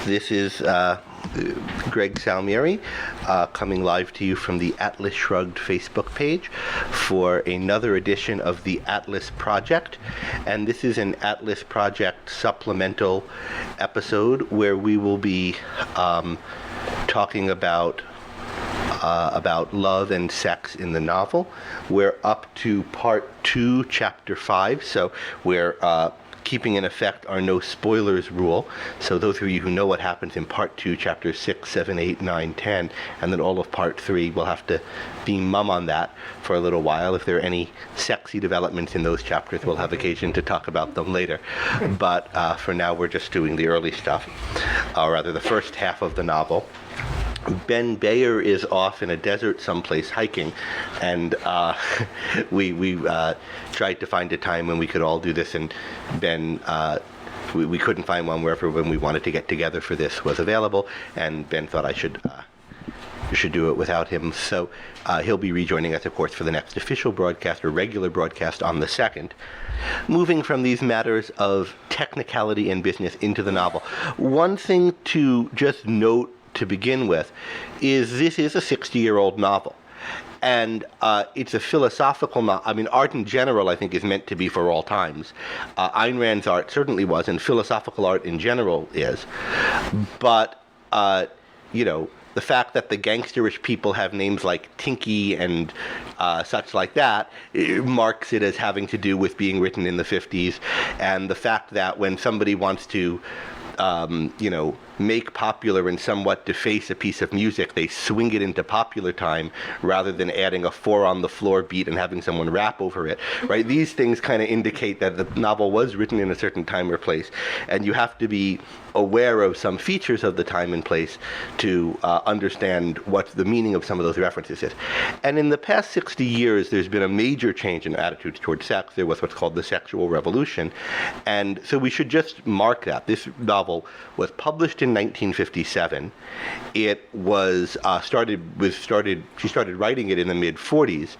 This is Greg Salmieri coming live to you from the Atlas Shrugged Facebook page for another edition of the Atlas Project. And this is an Atlas Project supplemental episode where we will be talking about love and sex in the novel. We're up to part 2, chapter 5, so we're keeping in effect our no spoilers rule. So those of you who know what happens in part 2, chapters 6, 7, 8, 9, 10, and then all of part 3, we'll have to be mum on that for a little while. If there are any sexy developments in those chapters, we'll have occasion to talk about them later. But for now, we're just doing the early stuff, or rather the first half of the novel. Ben Bayer is off in a desert someplace hiking, and we tried to find a time when we could all do this, and Ben, we couldn't find one where everyone we wanted to get together for this was available, and Ben thought I should do it without him. So he'll be rejoining us, of course, for the next official broadcast or regular broadcast on the 2nd. Moving from these matters of technicality and business into the novel, one thing to just note to begin with is this is a 60-year-old novel. And it's a philosophical novel. I mean, art in general, I think, is meant to be for all times. Ayn Rand's art certainly was, and philosophical art in general is. But, the fact that the gangsterish people have names like Tinky and such like that, it marks it as having to do with being written in the 50s. And the fact that when somebody wants to make popular and somewhat deface a piece of music, they swing it into popular time rather than adding a 4-on-the-floor beat and having someone rap over it, right? These things kind of indicate that the novel was written in a certain time or place, and you have to be aware of some features of the time and place to understand what the meaning of some of those references is. And in the past 60 years, there's been a major change in attitudes towards sex. There was what's called the sexual revolution, and so we should just mark that. This novel was published in 1957. It was she started writing it in the mid-40s.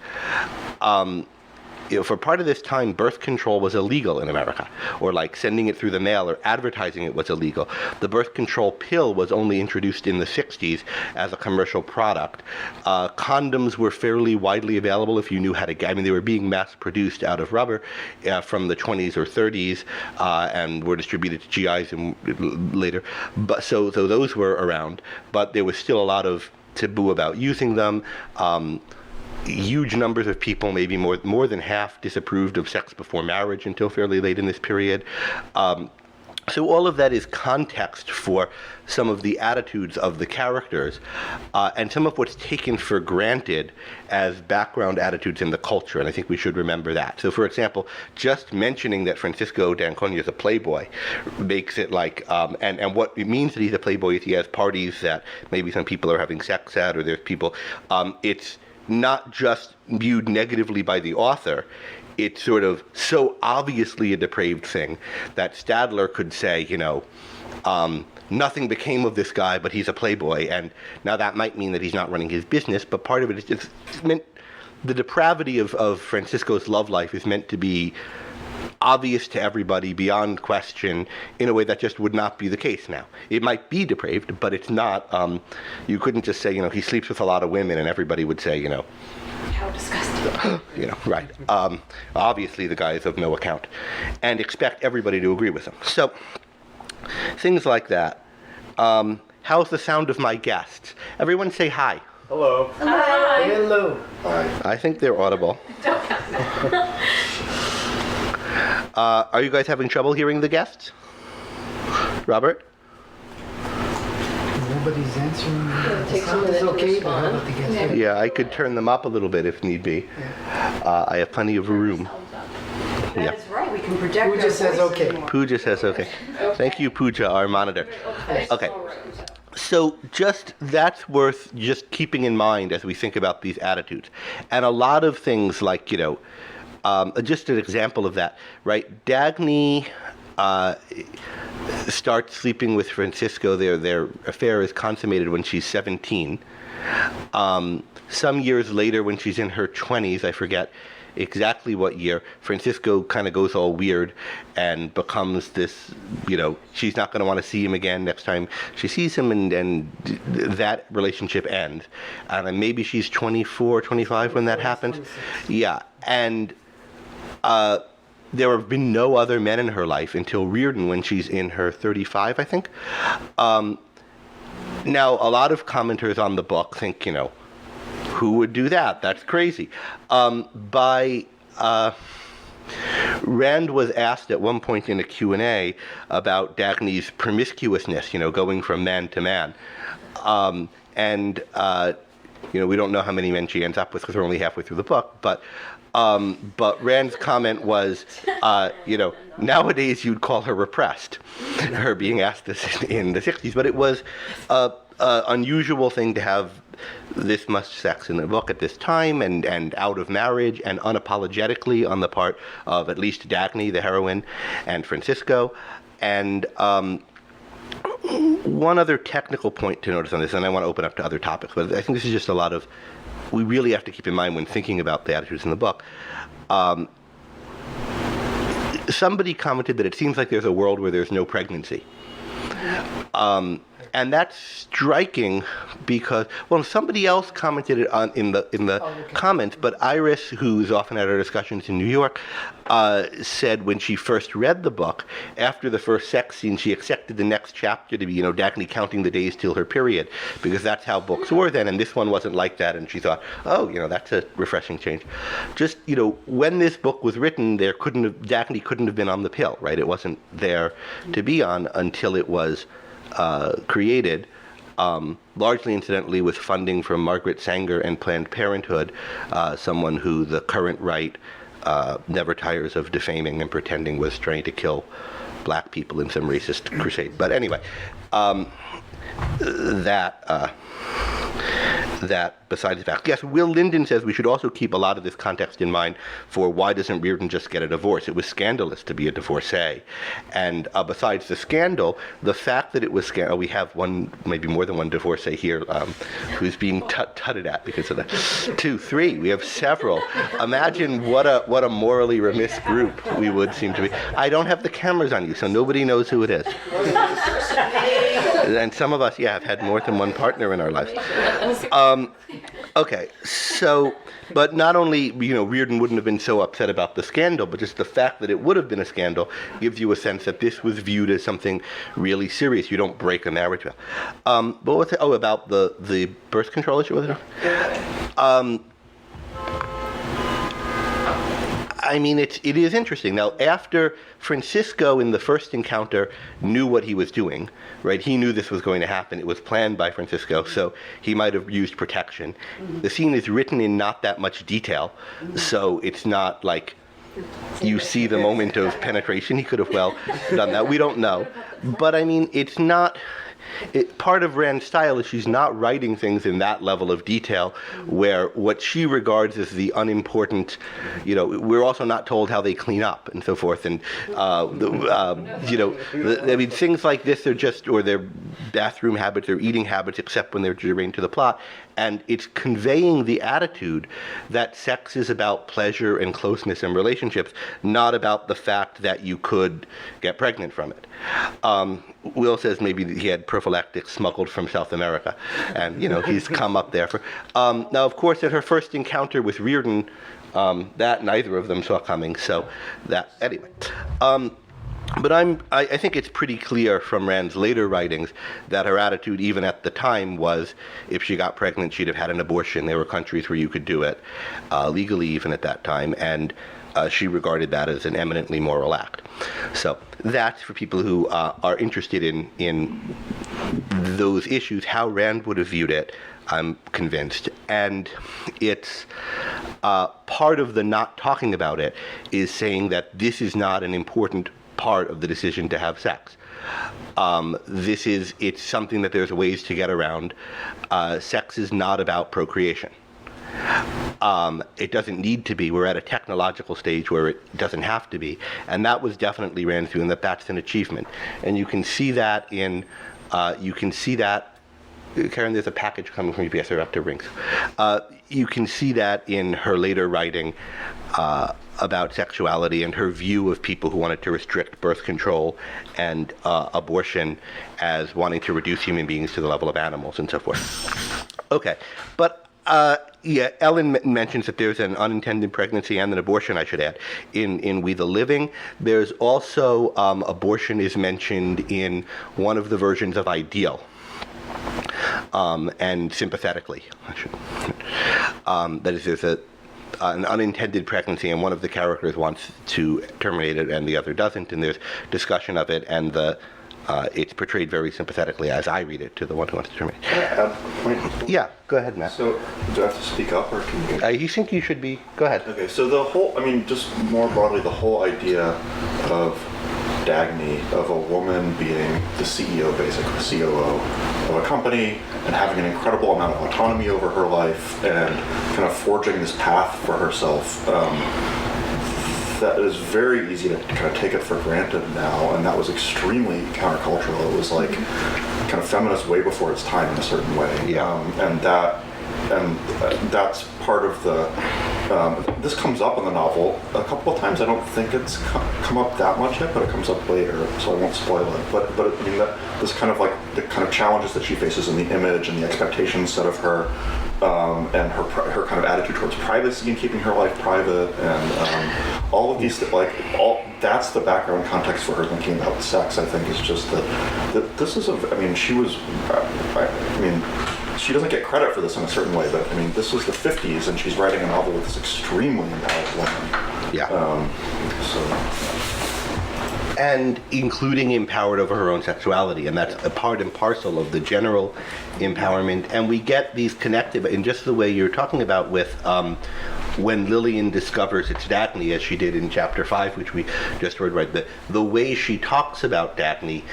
For part of this time, birth control was illegal in America, or like sending it through the mail or advertising it was illegal. The birth control pill was only introduced in the 60s as a commercial product. Condoms were fairly widely available if you knew how to get. I mean, they were being mass-produced out of rubber from the 20s or 30s and were distributed to GIs later. But so those were around, but there was still a lot of taboo about using them. Huge numbers of people, maybe more than half, disapproved of sex before marriage until fairly late in this period. So all of that is context for some of the attitudes of the characters and some of what's taken for granted as background attitudes in the culture, and I think we should remember that. So, for example, just mentioning that Fransisco d'Anconia is a playboy makes it like, and what it means that he's a playboy is he has parties that maybe some people are having sex at, or there's people, it's not just viewed negatively by the author. It's sort of so obviously a depraved thing that Stadler could say, nothing became of this guy, but he's a playboy. And now that might mean that he's not running his business, but part of it is just meant, the depravity of Fransisco's love life is meant to be obvious to everybody, beyond question, in a way that just would not be the case now. It might be depraved, but it's not. You couldn't just say, he sleeps with a lot of women, and everybody would say, how disgusting. Right. Obviously, the guy is of no account, and expect everybody to agree with him. So, things like that. How's the sound of my guests? Everyone say hi. Hello. Hi. Hello. Hi. I think they're audible. Don't count that. Are you guys having trouble hearing the guests? Robert? Nobody's answering. It'll take The some sound is minutes to okay, but how respond. about the guests? Yeah, I could turn them up a little bit if need be. I have plenty of room. Yeah. That is right, we can project Who our just says voices okay? more. Pooja says okay. Thank you, Pooja, our monitor. Okay. So that's worth just keeping in mind as we think about these attitudes. And a lot of things like, just an example of that, right? Dagny starts sleeping with Fransisco. Their affair is consummated when she's 17. Some years later, when she's in her 20s, I forget, exactly what year. Fransisco kind of goes all weird and becomes this, she's not going to want to see him again next time she sees him, and that relationship ends. And maybe she's 24, 25 when that happens. 26. Yeah, and there have been no other men in her life until Reardon, when she's in her 35, I think. Now, a lot of commenters on the book think, who would do that? That's crazy. Rand was asked at one point in a Q&A about Dagny's promiscuousness, going from man to man. We don't know how many men she ends up with because we're only halfway through the book, but Rand's comment was, nowadays you'd call her repressed, her being asked this in the 60s, but it was an unusual thing to have this much sex in the book at this time, and out of marriage, and unapologetically on the part of at least Dagny, the heroine, and Fransisco. And one other technical point to notice on this, and I want to open up to other topics, but I think this is just a lot of, we really have to keep in mind when thinking about the attitudes in the book. Somebody commented that it seems like there's a world where there's no pregnancy. And that's striking because, somebody else commented it in the comments, but Iris, who's often at our discussions in New York, said when she first read the book, after the first sex scene, she expected the next chapter to be, Dagny counting the days till her period, because that's how books were then, and this one wasn't like that, and she thought, that's a refreshing change. Just, when this book was written, Dagny couldn't have been on the pill, right? It wasn't there to be on until it was created, largely incidentally with funding from Margaret Sanger and Planned Parenthood, someone who the current right never tires of defaming and pretending was trying to kill black people in some racist crusade. But anyway, that besides the fact. Yes, Will Linden says we should also keep a lot of this context in mind for why doesn't Reardon just get a divorce? It was scandalous to be a divorcee. And besides the scandal, the fact that it was scandal, we have maybe more than one divorcee here who's being tutted at because of that. 2, 3, we have several. Imagine what a morally remiss group we would seem to be. I don't have the cameras on you, so nobody knows who it is. And some of us, have had more than one partner in our lives. Okay, so, but not only, Reardon wouldn't have been so upset about the scandal, but just the fact that it would have been a scandal gives you a sense that this was viewed as something really serious. You don't break a marriage vow. But what's it? Oh, about the birth control issue, was it? It is interesting. Now, after Fransisco in the first encounter knew what he was doing, right? He knew this was going to happen. It was planned by Fransisco, so he might have used protection. Mm-hmm. The scene is written in not that much detail, so it's not like you see the moment of penetration. He could have well done that. We don't know. But it's not... part of Rand's style is she's not writing things in that level of detail where what she regards as the unimportant, we're also not told how they clean up and so forth. And, things like this are just, or their bathroom habits or eating habits, except when they're germane to the plot. And it's conveying the attitude that sex is about pleasure and closeness and relationships, not about the fact that you could get pregnant from it. Will says maybe he had prophylactics smuggled from South America, and he's come up there for. Now, of course, at her first encounter with Reardon, that neither of them saw coming. So that anyway. But I think it's pretty clear from Rand's later writings that her attitude, even at the time, was if she got pregnant, she'd have had an abortion. There were countries where you could do it legally, even at that time, and she regarded that as an eminently moral act. So that's for people who are interested in those issues, how Rand would have viewed it. I'm convinced. And it's part of the not talking about it is saying that this is not an important part of the decision to have sex. It's something that there's ways to get around. Sex is not about procreation. It doesn't need to be. We're at a technological stage where it doesn't have to be. And that was definitely Rand's view, and that's an achievement. And you can see that Karen, there's a package coming from UPS. They're about to ring. You can see that in her later writing about sexuality and her view of people who wanted to restrict birth control and abortion as wanting to reduce human beings to the level of animals and so forth. Okay, but Ellen mentions that there's an unintended pregnancy and an abortion, I should add, in We the Living. There's also abortion is mentioned in one of the versions of Ideal. And sympathetically, I should. That is, there's an unintended pregnancy, and one of the characters wants to terminate it, and the other doesn't. And there's discussion of it, and it's portrayed very sympathetically, as I read it, to the one who wants to terminate. Can I add a point? Yeah, go ahead, Matt. So, do I have to speak up, or can you? You think you should be? Go ahead. Okay, so the whole, just more broadly, the whole idea of Dagny, of a woman being the CEO, basically, COO of a company, and having an incredible amount of autonomy over her life, and kind of forging this path for herself, that is very easy to kind of take it for granted now, and that was extremely countercultural. It was like kind of feminist way before its time in a certain way. Yeah. And that's part of the, this comes up in the novel a couple of times. I don't think it's come up that much yet, but it comes up later, so I won't spoil it. But this kind of like the kind of challenges that she faces in the image and the expectations set of her, and her kind of attitude towards privacy and keeping her life private, and all of these, that's the background context for her thinking about sex, I think, is just that this is she was, she doesn't get credit for this in a certain way, but this was the 50s, and she's writing a novel with this extremely empowered woman. Yeah. And including empowered over her own sexuality, and that's a part and parcel of the general empowerment. And we get these connected in just the way you're talking about with when Lillian discovers it's Dagny, as she did in chapter 5, which we just read, right? The way she talks about Dagny,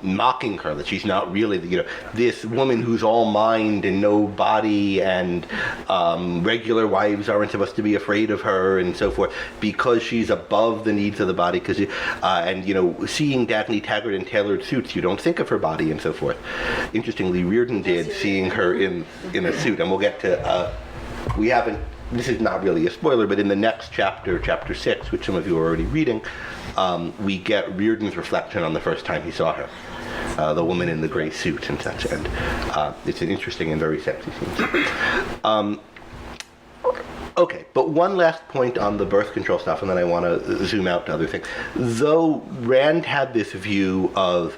mocking her, that she's not really, this woman who's all mind and no body, and regular wives aren't supposed to be afraid of her, and so forth, because she's above the needs of the body. Because seeing Dagny Taggart in tailored suits, you don't think of her body, and so forth. Interestingly, Reardon did, seeing her in a suit, and we'll get to. We haven't. This is not really a spoiler, but in the next chapter, chapter 6, which some of you are already reading, we get Reardon's reflection on the first time he saw her, the woman in the gray suit and such, and it's an interesting and very sexy scene. Okay, but one last point on the birth control stuff, and then I want to zoom out to other things. Though Rand had this view of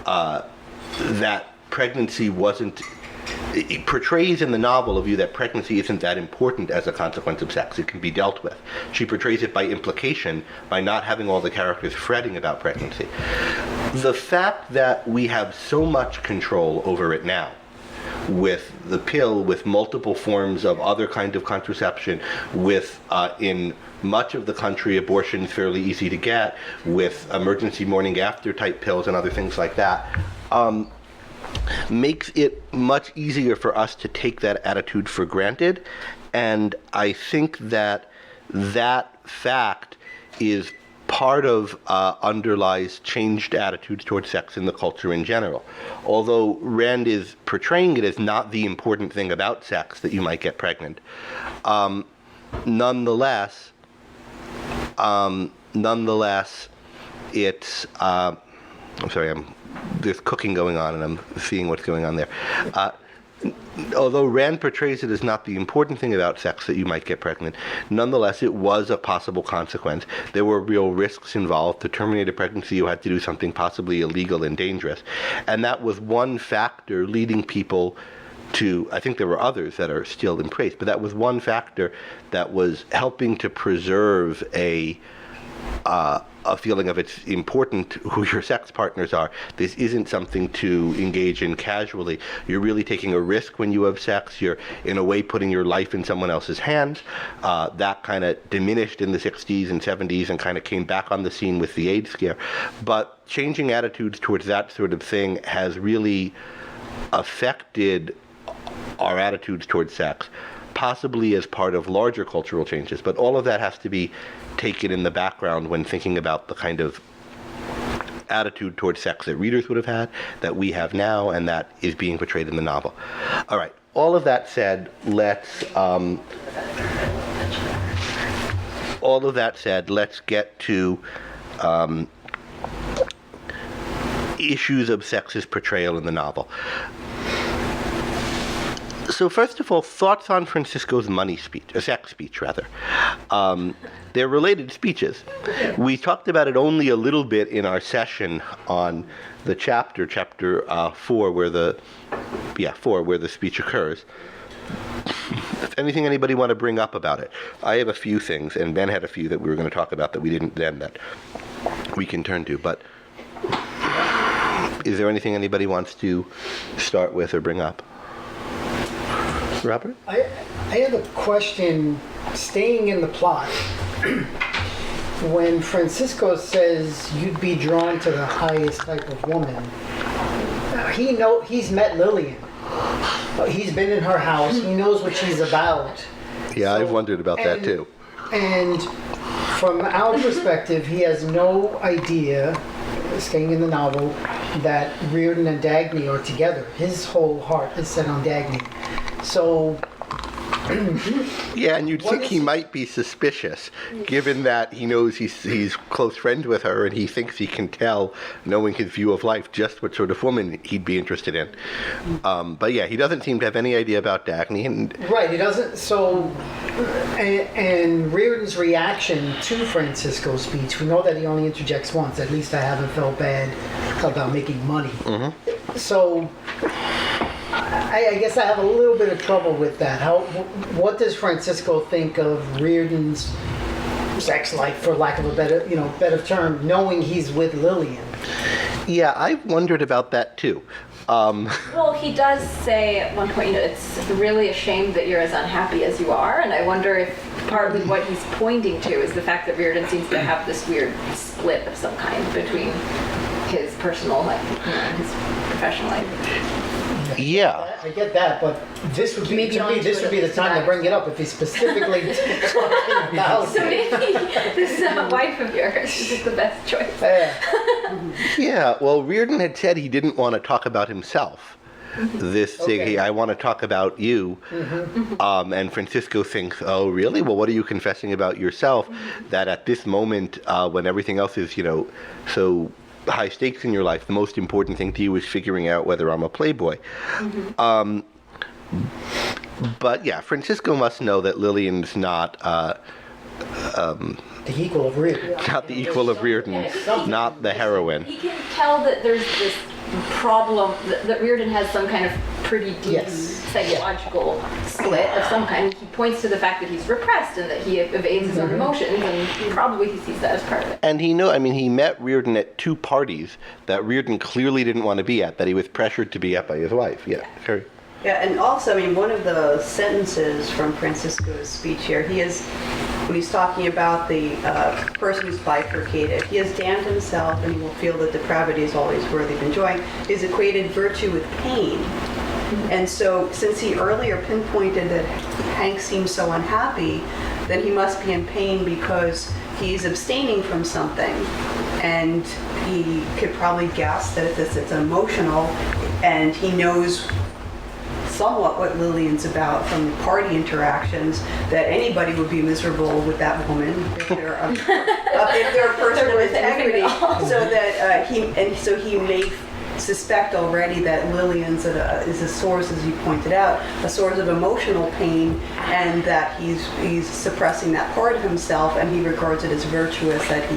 that pregnancy wasn't, it portrays in the novel a view that pregnancy isn't that important as a consequence of sex. It can be dealt with. She portrays it by implication, by not having all the characters fretting about pregnancy. The fact that we have so much control over it now, with the pill, with multiple forms of other kind of contraception, with in much of the country abortion fairly easy to get, with emergency morning after type pills and other things like that, makes it much easier for us to take that attitude for granted. And I think that fact is part of underlies changed attitudes towards sex in the culture in general. Although Rand is portraying it as not the important thing about sex, that you might get pregnant, nonetheless, it's I'm sorry, there's cooking going on, and I'm seeing what's going on there. Although Rand portrays it as not the important thing about sex, that you might get pregnant, nonetheless, it was a possible consequence. There were real risks involved. To terminate a pregnancy, you had to do something possibly illegal and dangerous. And that was one factor leading people to, I think there were others that are still in place, but that was one factor that was helping to preserve a feeling of it's important who your sex partners are. This isn't something to engage in casually. You're really taking a risk when you have sex. You're, in a way, putting your life in someone else's hands. That kind of diminished in the 60s and 70s and kind of came back on the scene with the AIDS scare. But changing attitudes towards that sort of thing has really affected our attitudes towards sex, possibly as part of larger cultural changes. But all of that has to be taken in the background when thinking about the kind of attitude towards sex that readers would have had, that we have now, and that is being portrayed in the novel. All right. All of that said, let's get to issues of sexist portrayal in the novel. So first of all, thoughts on Fransisco's money speech, a sex speech rather. They're related speeches. We talked about it only a little bit in our session on the chapter 4, where the speech occurs. Anything anybody want to bring up about it? I have a few things, and Ben had a few that we were going to talk about that we didn't then, that we can turn to. But is there anything anybody wants to start with or bring up? Robert? I have a question, staying in the plot. When Fransisco says you'd be drawn to the highest type of woman, he's met Lillian. He's been in her house. He knows what she's about. Yeah, I've wondered about that too. And from our perspective, he has no idea, staying in the novel, that Reardon and Dagny are together. His whole heart is set on Dagny. So... Yeah, and you'd think he might be suspicious, given that he knows he's close friends with her, and he thinks he can tell, knowing his view of life, just what sort of woman he'd be interested in. But yeah, he doesn't seem to have any idea about Dagny. Right, he doesn't. So, and Reardon's reaction to Fransisco's speech, we know that he only interjects once. At least I haven't felt bad about making money. Mm-hmm. So. I guess I have a little bit of trouble with that. What does Fransisco think of Reardon's sex life, for lack of a better term, knowing he's with Lillian? Yeah, I've wondered about that too. Well, he does say at one point, it's really a shame that you're as unhappy as you are, and I wonder if partly what he's pointing to is the fact that Reardon seems to have this weird split of some kind between his personal life and his professional life. Yeah, I get that, but this would be this would be the time to bring it up if he's specifically talking about. So maybe this wife of yours is the best choice. Yeah. Well, Reardon had said he didn't want to talk about himself. This thing, I want to talk about you. Mm-hmm. And Fransisco thinks, oh, really? Well, what are you confessing about yourself? Mm-hmm. That at this moment, when everything else is, so high stakes in your life, the most important thing to you is figuring out whether I'm a playboy. Mm-hmm. But yeah, Fransisco must know that Lillian's not the equal of Reardon. Not the equal of Reardon, not the heroine. He can tell that there's this problem, that Reardon has some kind of pretty deep psychological split of some kind. He points to the fact that he's repressed and that he evades his own emotions, and probably he sees that as part of it. And he met Reardon at 2 parties that Reardon clearly didn't want to be at, that he was pressured to be at by his wife. Yeah, Carrie. Yeah, and also, one of the sentences from Fransisco's speech here, when he's talking about the person who's bifurcated, he has damned himself and he will feel that depravity is always worthy of enjoying, is equated virtue with pain. And so, since he earlier pinpointed that Hank seems so unhappy, then he must be in pain because he's abstaining from something. And he could probably guess that it's emotional, and he knows somewhat what Lillian's about from the party interactions, that anybody would be miserable with that woman if they're a person of integrity. So he may suspect already that Lillian's is a source, as you pointed out, a source of emotional pain, and that he's suppressing that part of himself, and he regards it as virtuous that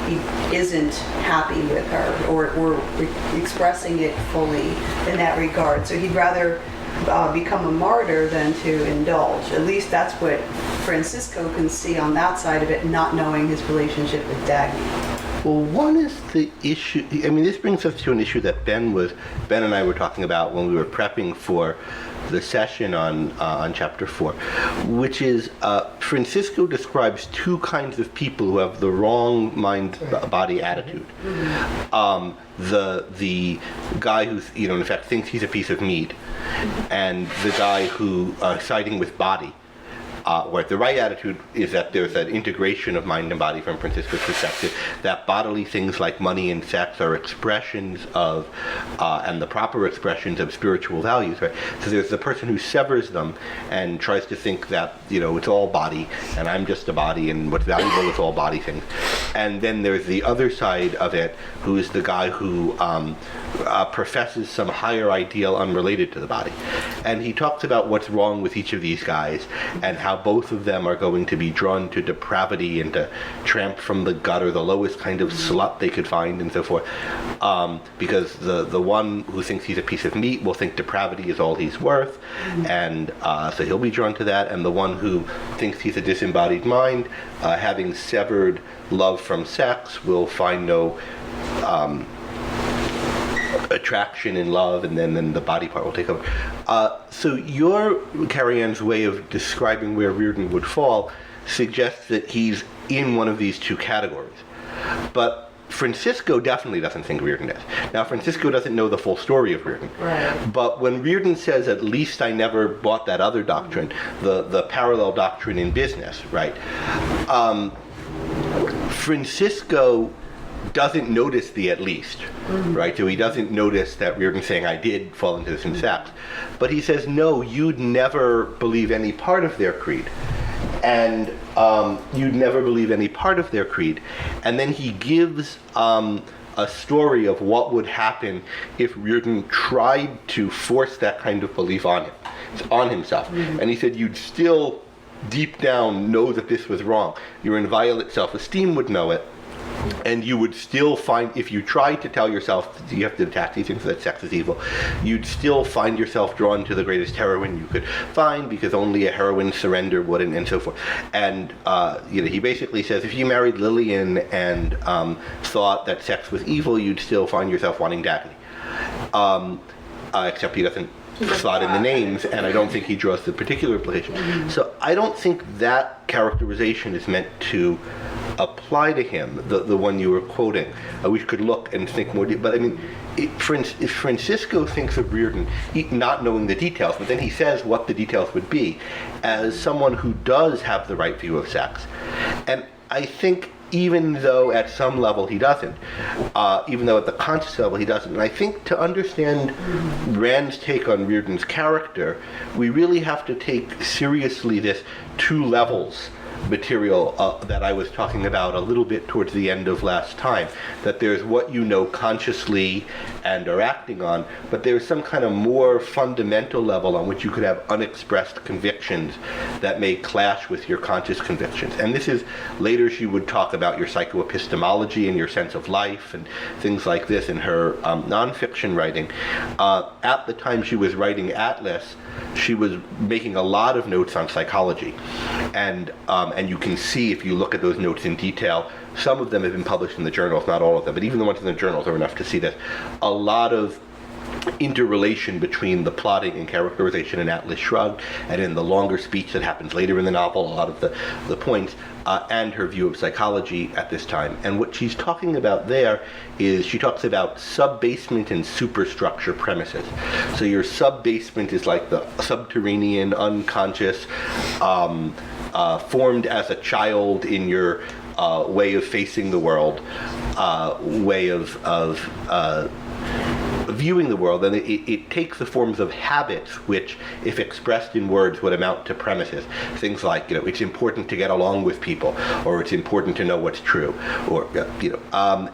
he isn't happy with her or expressing it fully in that regard. So he'd rather become a martyr than to indulge. At least that's what Fransisco can see on that side of it, not knowing his relationship with Dagny. Well, one is the issue. This brings us to an issue that Ben and I were talking about when we were prepping for the session on chapter 4, which is Fransisco describes 2 kinds of people who have the wrong mind-body attitude. The guy who in fact thinks he's a piece of meat, and the guy who siding with body. Right, the right attitude is that there's an integration of mind and body from Fransisco's perspective, that bodily things like money and sex are expressions of, and the proper expressions of spiritual values, right? So there's the person who severs them and tries to think that, it's all body, and I'm just a body, and what's valuable is all body things. And then there's the other side of it, who is the guy who professes some higher ideal unrelated to the body. And he talks about what's wrong with each of these guys, and how both of them are going to be drawn to depravity and to tramp from the gutter, the lowest kind of slut they could find, and so forth. Because the one who thinks he's a piece of meat will think depravity is all he's worth, and so he'll be drawn to that. And the one who thinks he's a disembodied mind, having severed love from sex, will find no attraction in love, and then the body part will take over. So your, Carrie-Anne's way of describing where Reardon would fall suggests that he's in one of these two categories. But Fransisco definitely doesn't think Reardon is. Now, Fransisco doesn't know the full story of Reardon. Right. But when Reardon says, at least I never bought that other doctrine, the parallel doctrine in business, right? Fransisco doesn't notice the at least, right? So he doesn't notice that Reardon's saying, I did fall into this in sex. But he says, no, you'd never believe any part of their creed. And you'd never believe any part of their creed. And then he gives a story of what would happen if Reardon tried to force that kind of belief on himself. And he said, you'd still deep down know that this was wrong. Your inviolate self-esteem would know it. And you would still find, if you tried to tell yourself you have to attack these things, that sex is evil, you'd still find yourself drawn to the greatest heroine you could find, because only a heroine surrender wouldn't, and so forth. And he basically says, if you married Lillian and thought that sex was evil, you'd still find yourself wanting Dagny. Except he doesn't slot in the names, and I don't think he draws the particular implication. So I don't think that characterization is meant to apply to him, the one you were quoting. We could look and think more deep, but I mean, if Fransisco thinks of Reardon, not knowing the details, but then he says what the details would be, as someone who does have the right view of sex. And I think even though at some level he doesn't, even though at the conscious level he doesn't, and I think to understand Rand's take on Reardon's character, we really have to take seriously this two levels material that I was talking about a little bit towards the end of last time, that there's what you know consciously and are acting on, but there's some kind of more fundamental level on which you could have unexpressed convictions that may clash with your conscious convictions. And this is, later she would talk about your psychoepistemology and your sense of life and things like this in her nonfiction writing. At the time she was writing Atlas, she was making a lot of notes on psychology, and you can see, if you look at those notes in detail, some of them have been published in the journals, not all of them, but even the ones in the journals are enough to see that a lot of interrelation between the plotting and characterization in Atlas Shrugged, and in the longer speech that happens later in the novel, a lot of the points, and her view of psychology at this time. And what she's talking about there is, she talks about subbasement and superstructure premises. So your subbasement is like the subterranean, unconscious, formed as a child in your way of facing the world, way of viewing the world, and it takes the forms of habits which, if expressed in words, would amount to premises. Things like, it's important to get along with people, or it's important to know what's true, or,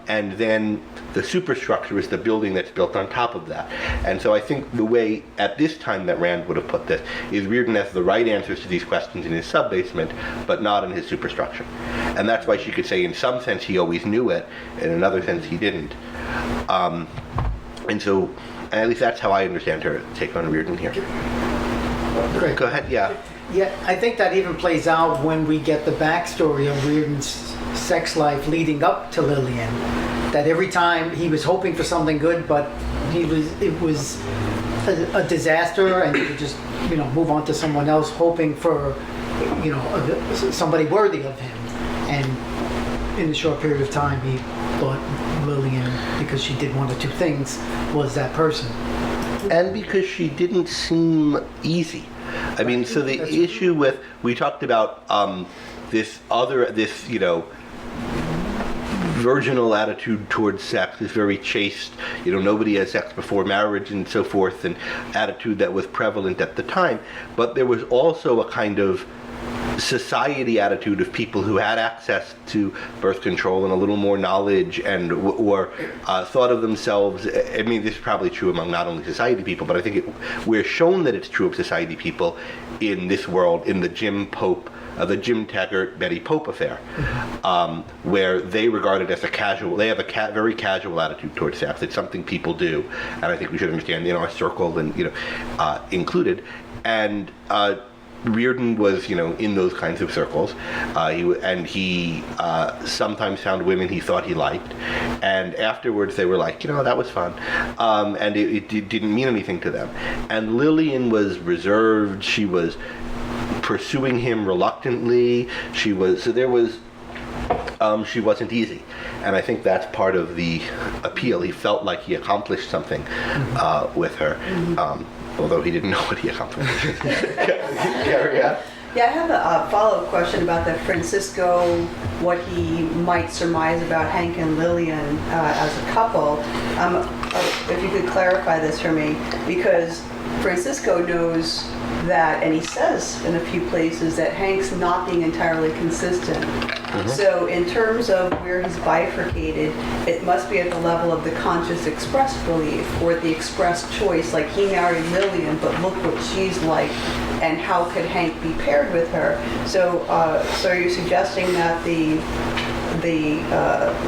and then the superstructure is the building that's built on top of that. And so I think the way, at this time, that Rand would have put this, is Reardon has the right answers to these questions in his subbasement, but not in his superstructure. And that's why she could say, in some sense, he always knew it, in another sense, he didn't. And so, at least that's how I understand her take on Reardon here. Great. Go ahead, yeah. Yeah, I think that even plays out when we get the backstory of Reardon's sex life leading up to Lillian. That every time he was hoping for something good, but it was a disaster, and he would just move on to someone else, hoping for somebody worthy of him. And in a short period of time, he thought Lillian, because she did one or two things, was that person. And because she didn't seem easy. I mean, so the issue with, we talked about this virginal attitude towards sex, is very chaste, nobody has sex before marriage and so forth, and attitude that was prevalent at the time. But there was also a kind of society attitude of people who had access to birth control and a little more knowledge and or thought of themselves. I mean, this is probably true among not only society people, but I think we're shown that it's true of society people in this world, in the Jim Taggart, Betty Pope affair, where they regard it as they have a very casual attitude towards sex. It's something people do, and I think we should understand, a circle and, included. And Reardon was, in those kinds of circles. He sometimes found women he thought he liked, and afterwards they were like, that was fun, and it didn't mean anything to them. And Lillian was reserved. She was pursuing him reluctantly. She wasn't easy, and I think that's part of the appeal. He felt like he accomplished something with her, although he didn't know what he accomplished. Carry on. Yeah, I have a follow-up question about that Fransisco, what he might surmise about Hank and Lillian as a couple. If you could clarify this for me, because Fransisco knows that, and he says in a few places that Hank's not being entirely consistent. So in terms of where he's bifurcated, it must be at the level of the conscious expressed belief or the expressed choice, like he married Lillian, but look what she's like, and how could Hank be paired with her? So, so are you suggesting that the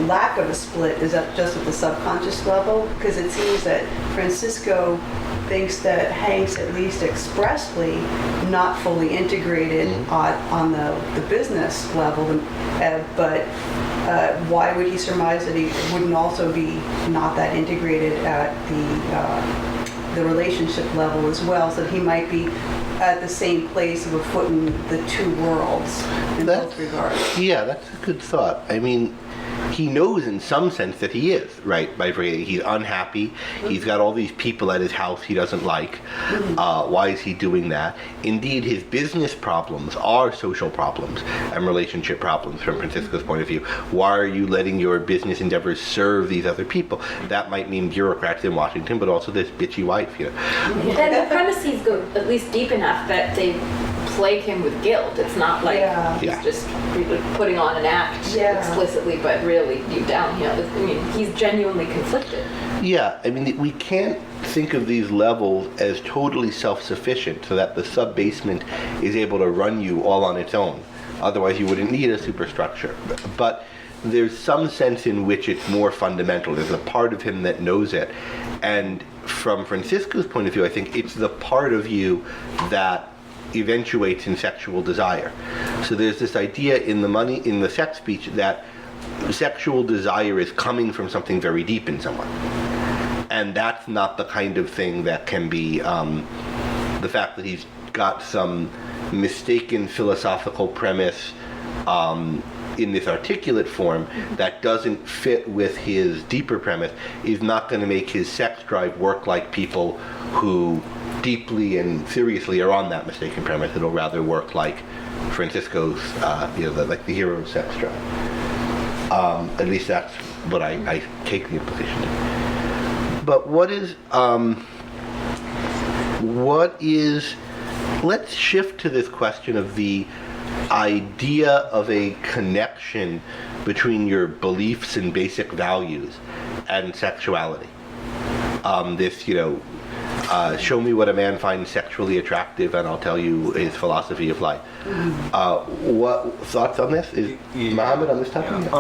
lack of a split is just at the subconscious level? Because it seems that Fransisco thinks that Hank's at least expressly not fully integrated on the business level, but why would he surmise that he wouldn't also be not that integrated at the relationship level as well, so that he might be at the same place of a foot in the two worlds in both regards? Yeah, that's a good thought. I mean, he knows in some sense that he is, right? He's unhappy. He's got all these people at his house he doesn't like. Why is he doing that? Indeed, his business problems are social problems and relationship problems from Fransisco's point of view. Why are you letting your business endeavors serve these other people? That might mean bureaucrats in Washington, but also this bitchy wife, And the premises go at least deep enough that they plague him with guilt. It's not like he's just putting on an act explicitly, but really deep down, I mean, he's genuinely conflicted. Yeah, I mean, we can't think of these levels as totally self-sufficient so that the sub-basement is able to run you all on its own. Otherwise, you wouldn't need a superstructure. But there's some sense in which it's more fundamental. There's a part of him that knows it. And from Fransisco's point of view, I think it's the part of you that eventuates in sexual desire. So there's this idea in the sex speech that sexual desire is coming from something very deep in someone. And that's not the kind of thing that can be the fact that he's got some mistaken philosophical premise in this articulate form that doesn't fit with his deeper premise is not going to make his sex drive work like people who deeply and seriously are on that mistaken premise. It'll rather work like Fransisco's, like the hero of sex drive. At least that's what I take the implication to. But let's shift to this question of the idea of a connection between your beliefs and basic values and sexuality. Show me what a man finds sexually attractive and I'll tell you his philosophy of life. What thoughts on this? Is Mohammed on this topic?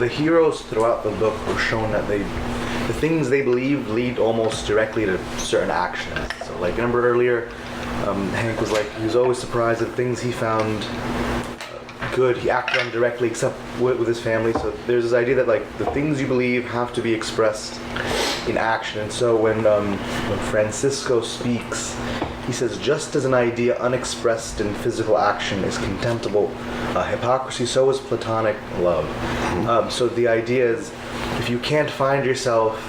The heroes throughout the book were shown that the things they believe lead almost directly to certain actions. So like, remember earlier, Hank was like, he was always surprised at things he found good, he acted on directly except with his family. So there's this idea that like the things you believe have to be expressed in action. And so when Fransisco speaks, he says, just as an idea unexpressed in physical action is contemptible hypocrisy, so is platonic love. So the idea is, if you can't find yourself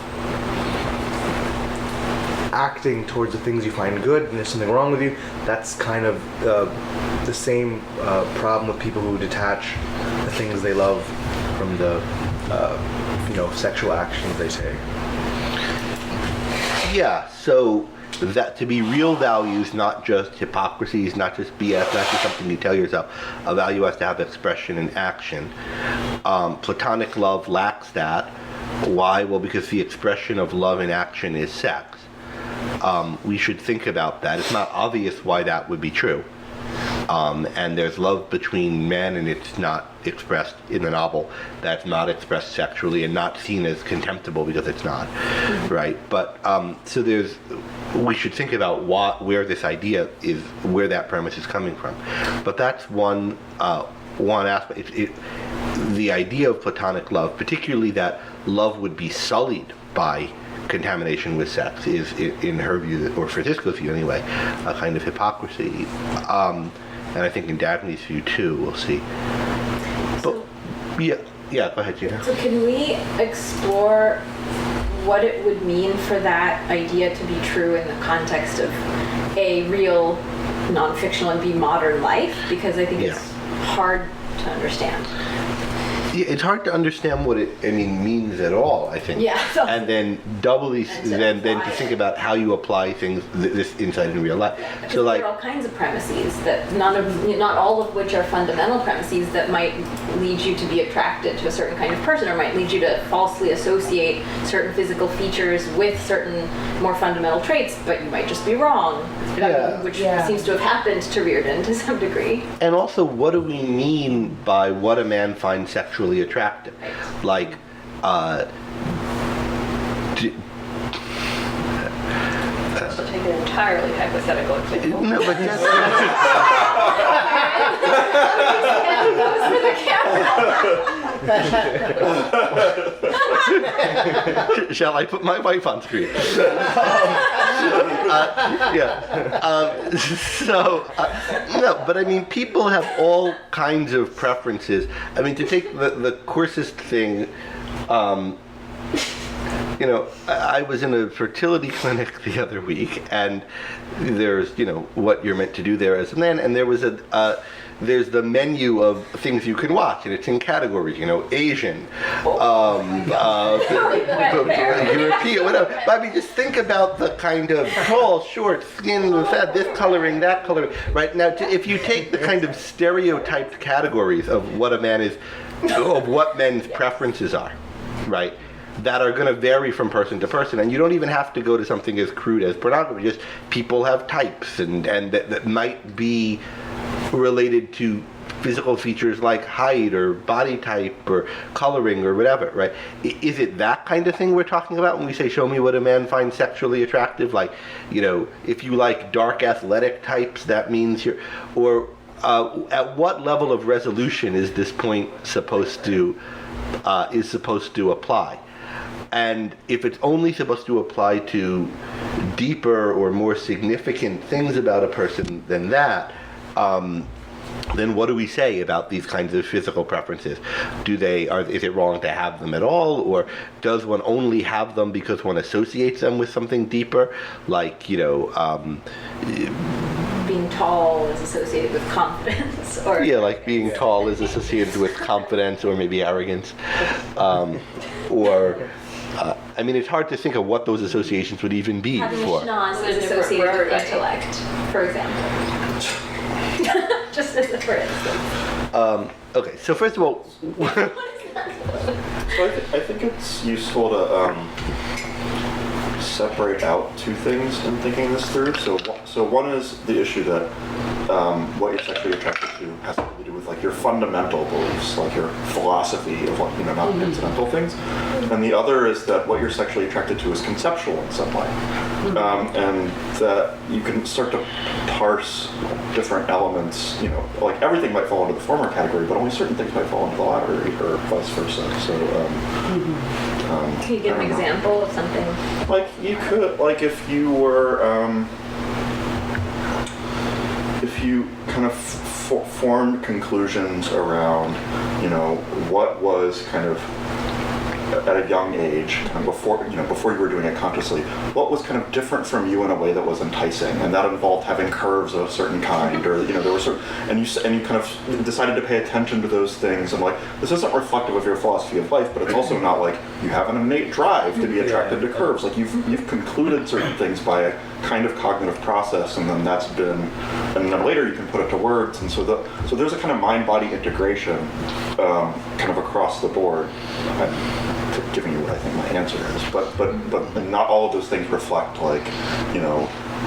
acting towards the things you find good and there's something wrong with you, that's kind of the same problem with people who detach the things they love from the sexual actions they take. Yeah, so that to be real values, not just hypocrisies, not just BS, not just something you tell yourself. A value has to have expression and action. Platonic love lacks that. Why? Well, because the expression of love in action is sex. We should think about that. It's not obvious why that would be true. And there's love between men, and it's not expressed in the novel. That's not expressed sexually and not seen as contemptible because it's not, right? But so we should think about where this idea is, where that premise is coming from. But that's one aspect. The idea of platonic love, particularly that love would be sullied by contamination with sex, is, in her view, or Fransisco's view anyway, a kind of hypocrisy. And I think in Daphne's view too, we'll see. But yeah, go ahead, Gina. So can we explore what it would mean for that idea to be true in the context of A, real non-fictional, and B, modern life? Because I think it's hard to understand. Yeah, it's hard to understand what it means at all, I think. Yeah. So and then doubly, then to think about how you apply things, this insight in real life. Because So like, there are all kinds of premises that not all of which are fundamental premises that might lead you to be attracted to a certain kind of person, or might lead you to falsely associate certain physical features with certain more fundamental traits, but you might just be wrong. Which seems to have happened to Reardon to some degree. and also, what do we mean by what a man finds sexually attractive? Like, So take an entirely hypothetical example. no, but just, shall I put my wife on screen? No, but I mean, people have all kinds of preferences. I mean, to take the coarsest thing, I was in a fertility clinic the other week, and there's, what you're meant to do there as a man, and there was there's the menu of things you can watch, and it's in categories, Asian, European, whatever. But I mean, just think about the kind of tall, short, skin, fat, this coloring, that coloring. Right now, if you take the kind of stereotyped categories of what a man is, of what men's preferences are, right? That are going to vary from person to person, and you don't even have to go to something as crude as pornography. Just people have types, and that might be related to physical features like height or body type or coloring or whatever, right? Is it that kind of thing we're talking about when we say show me what a man finds sexually attractive? Like, if you like dark athletic types, that means you're, or at what level of resolution is this point supposed to apply? And if it's only supposed to apply to deeper or more significant things about a person than that, then what do we say about these kinds of physical preferences? Is it wrong to have them at all, or does one only have them because one associates them with something deeper, like being tall is associated with confidence, or like being tall is associated with confidence or maybe arrogance, I mean, it's hard to think of what those associations would even be having for. a schnoz is associated with intellect, for example. Just as a for instance. Okay, so first of all, So I think it's useful to separate out two things in thinking this through. So one is the issue that what you're sexually attracted to has to do with like your fundamental beliefs, like your philosophy of what, not incidental things. And the other is that what you're sexually attracted to is conceptual in some way. And that you can start to parse different elements, like everything might fall into the former category, but only certain things might fall into the latter, or vice versa. So, Can you give an example of something? like you could, like if you were, if you kind of formed conclusions around, what was kind of at a young age, kind of before you were doing it consciously, what was kind of different from you in a way that was enticing, and that involved having curves of a certain kind, or there were certain, and you kind of decided to pay attention to those things, and like this isn't reflective of your philosophy of life, but it's also not like you have an innate drive to be attracted to curves. Like you've concluded certain things by a kind of cognitive process, and then and then later you can put it to words, and so there's a kind of mind-body integration, kind of across the board. I'm giving you what I think my answer is, but not all of those things reflect like,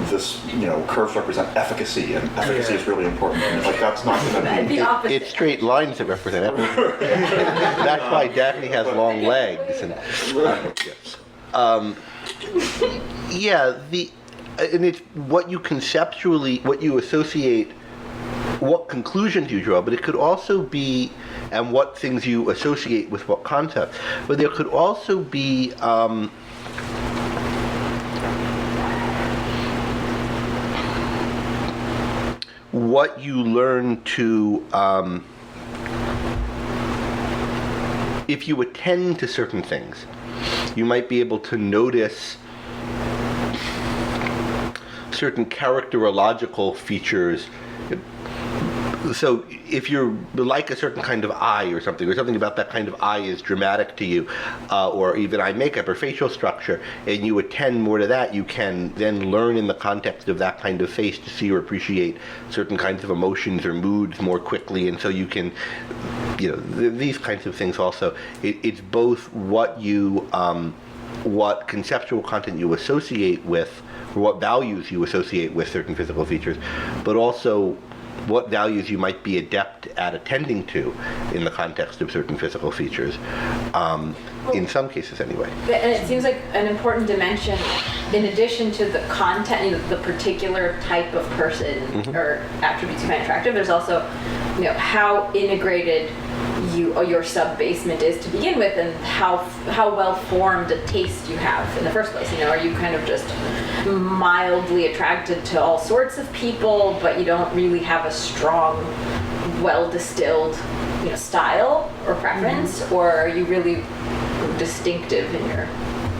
this, curves represent efficacy, and efficacy is really important. And like that's not going to be. The opposite. It's straight lines that represent everything. That's why Daphne has long legs. And and it's what you associate, what conclusions you draw, but it could also be, and what things you associate with what concepts. But there could also be what you learn to, if you attend to certain things, you might be able to notice certain characterological features. So if you're like a certain kind of eye or something about that kind of eye is dramatic to you, or even eye makeup or facial structure, and you attend more to that, you can then learn in the context of that kind of face to see or appreciate certain kinds of emotions or moods more quickly, and so you can, these kinds of things also. It's both what what conceptual content you associate with, or what values you associate with certain physical features, but also what values you might be adept at attending to in the context of certain physical features, in some cases anyway. And it seems like an important dimension, in addition to the content, the particular type of person or attributes you find attractive, there's also, how integrated your sub-basement is to begin with, and how well formed a taste you have in the first place. Are you kind of just mildly attracted to all sorts of people, but you don't really have a strong, well-distilled, style or preference, or are you really distinctive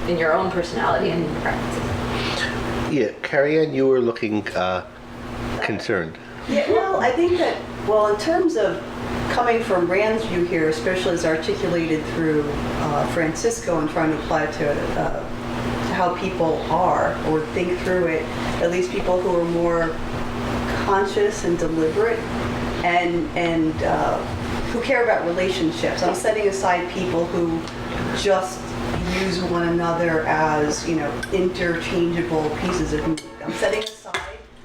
in your own personality and preferences? Yeah, Carrie-Anne, you were looking concerned. Yeah, well, I think that, in terms of coming from Rand's view here, especially as articulated through Fransisco and trying to apply it to how people are or think through it, at least people who are more conscious and deliberate and who care about relationships. I'm setting aside people who just use one another as, interchangeable pieces of meat. I'm setting aside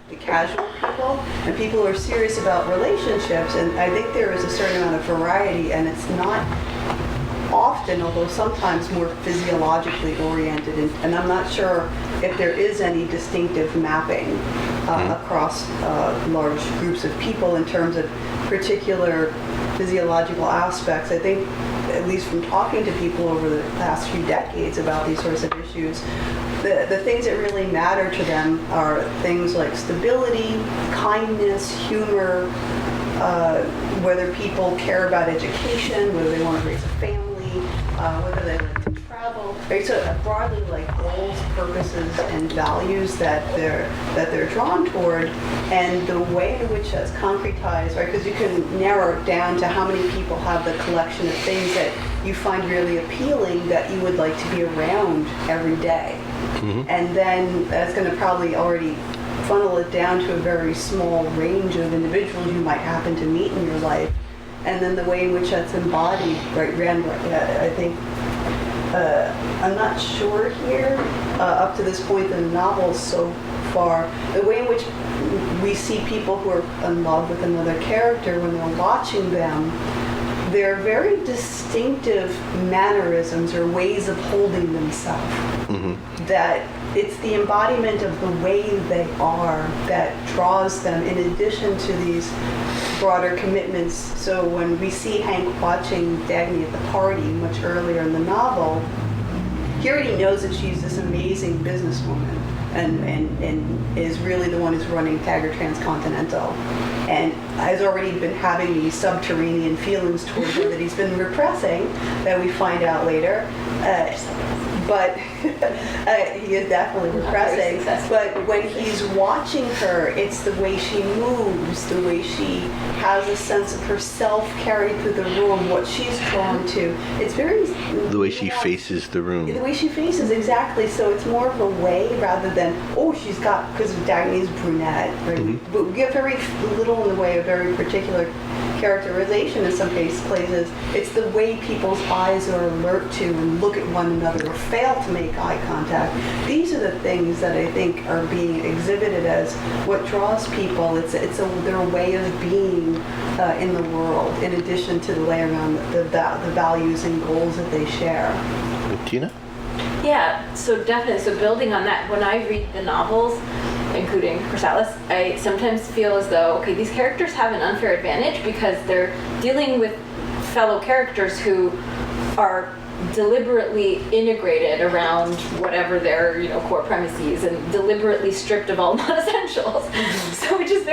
the casual people and people who are serious about relationships, and I think there is a certain amount of variety, and it's not often, although sometimes more physiologically oriented, and I'm not sure if there is any distinctive mapping across large groups of people in terms of particular physiological aspects. I think, at least from talking to people over the past few decades about these sorts of issues, the things that really matter to them are things like stability, kindness, humor, whether people care about education, whether they want to raise a family, whether they like to travel. Right? So broadly, like goals, purposes, and values that they're drawn toward, and the way in which that's concretized, right? Because you can narrow it down to how many people have the collection of things that you find really appealing that you would like to be around every day. And then that's going to probably already funnel it down to a very small range of individuals you might happen to meet in your life. And then the way in which that's embodied, right, Rand, I think, I'm not sure here, up to this point in the novel so far, the way in which we see people who are in love with another character, when they're watching them, they're very distinctive mannerisms or ways of holding themselves. That it's the embodiment of the way they are that draws them, in addition to these broader commitments. So when we see Hank watching Dagny at the party much earlier in the novel, he already knows that she's this amazing businesswoman. and is really the one who's running Taggart Transcontinental, and has already been having these subterranean feelings towards her that he's been repressing, that we find out later. But he is definitely repressing. But when he's watching her, it's the way she moves, the way she has a sense of herself carried through the room, what she's drawn to. It's very... The way she faces the room. The way she faces, exactly. So it's more of a way rather than, oh, she's got, because Dagny's brunette. Right? Mm-hmm. But we get very little in the way of very particular characterization in some places. It's the way people's eyes are alert to and look at one another or fail to make eye contact. These are the things that I think are being exhibited as what draws people. It's their way of being in the world, in addition to the layering on the values and goals that they share. Tina? Yeah, so definitely. So building on that, when I read the novels, including Atlas, I sometimes feel as though, okay, these characters have an unfair advantage because they're dealing with fellow characters who are deliberately integrated around whatever their core premises and deliberately stripped of all non-essentials. So which is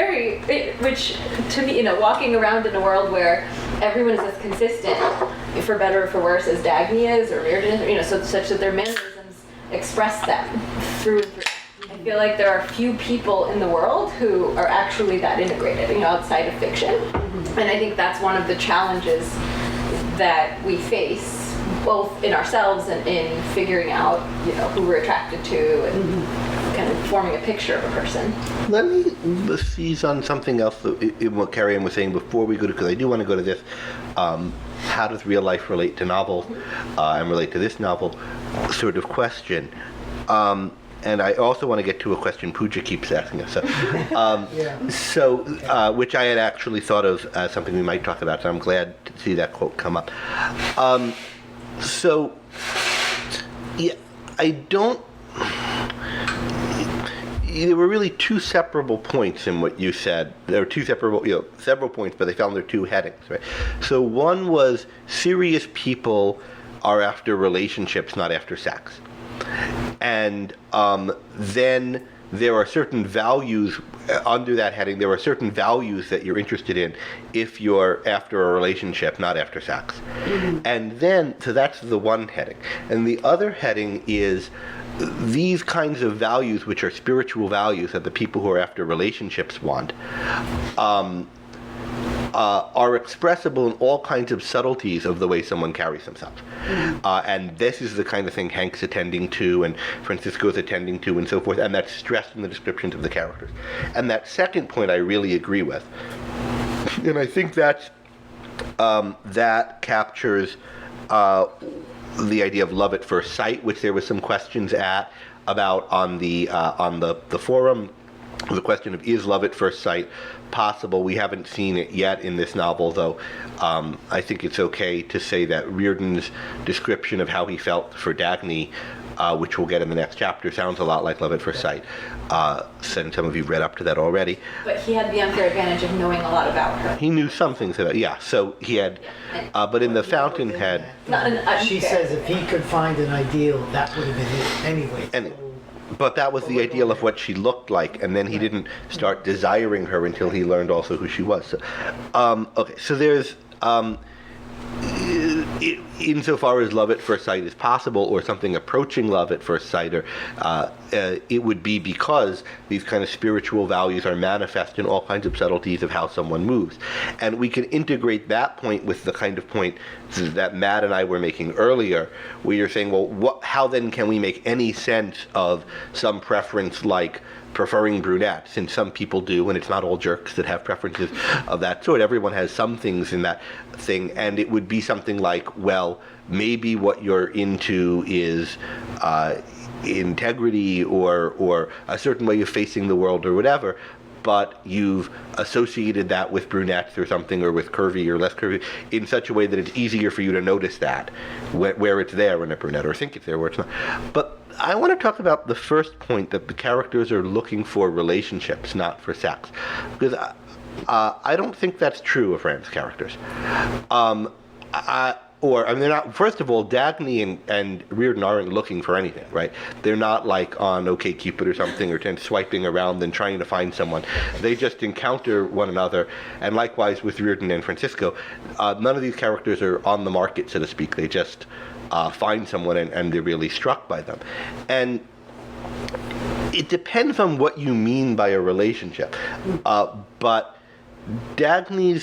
which to me, walking around in a world where everyone is as consistent, for better or for worse, as Dagny is or Reardon is, so such that their mannerisms express them through and through. I feel like there are few people in the world who are actually that integrated, outside of fiction. And I think that's one of the challenges that we face, both in ourselves and in figuring out, who we're attracted to and kind of forming a picture of a person. Let me seize on something else in what Carrie Ann was saying before we go to, because I do want to go to this. How does real life relate to novel and relate to this novel sort of question? And I also want to get to a question Pooja keeps asking us. Which I had actually thought of as something we might talk about, so I'm glad to see that quote come up. There were really two separable points in what you said. There were two several points, but they fell under two headings, right? So one was serious people are after relationships, not after sex. And then there are certain values under that heading. There are certain values that you're interested in if you're after a relationship, not after sex. Mm-hmm. And then, so that's the one heading. And the other heading is these kinds of values, which are spiritual values that the people who are after relationships want, are expressible in all kinds of subtleties of the way someone carries themselves. Mm-hmm. And this is the kind of thing Hank's attending to and Fransisco's attending to and so forth, and that's stressed in the descriptions of the characters. And that second point I really agree with. And I think that captures the idea of love at first sight, which there was some questions about on the forum. The question of, is love at first sight possible? We haven't seen it yet in this novel, though I think it's okay to say that Reardon's description of how he felt for Dagny, which we'll get in the next chapter, sounds a lot like love at first sight. And some of you read up to that already. But he had the unfair advantage of knowing a lot about her. He knew some things about, so he had, but in the Fountainhead... She says if he could find an ideal, that would have been it anyway. But that was the ideal of what she looked like, and then he didn't start desiring her until he learned also who she was. So, okay, so there's, insofar as love at first sight is possible, or something approaching love at first sight, or it would be because these kind of spiritual values are manifest in all kinds of subtleties of how someone moves. And we can integrate that point with the kind of point that Matt and I were making earlier, where you're saying, well, how then can we make any sense of some preference like preferring brunettes, since some people do, and it's not all jerks that have preferences of that sort. Everyone has some things in that thing, and it would be something like, well, maybe what you're into is integrity or a certain way of facing the world or whatever, but you've associated that with brunettes or something, or with curvy or less curvy, in such a way that it's easier for you to notice that where it's there in a brunette, or think it's there where it's not. But I want to talk about the first point, that the characters are looking for relationships, not for sex, because I don't think that's true of Rand's characters. or I mean, they're not. First of all, Dagny and Reardon aren't looking for anything, right? They're not like on OkCupid or something, or swiping around and trying to find someone. They just encounter one another, and likewise with Reardon and Fransisco, none of these characters are on the market, so to speak. They just find someone and they're really struck by them, and it depends on what you mean by a relationship. But Dagny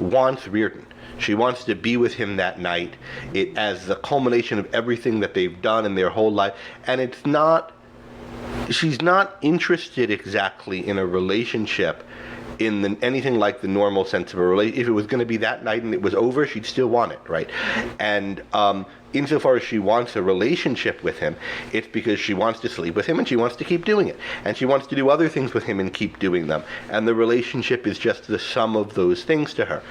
wants Reardon. She wants to be with him that night, as the culmination of everything that they've done in their whole life. And she's not interested exactly in a relationship in anything like the normal sense of a relationship. If it was going to be that night and it was over, she'd still want it, right? And insofar as she wants a relationship with him, it's because she wants to sleep with him and she wants to keep doing it. And she wants to do other things with him and keep doing them. And the relationship is just the sum of those things to her.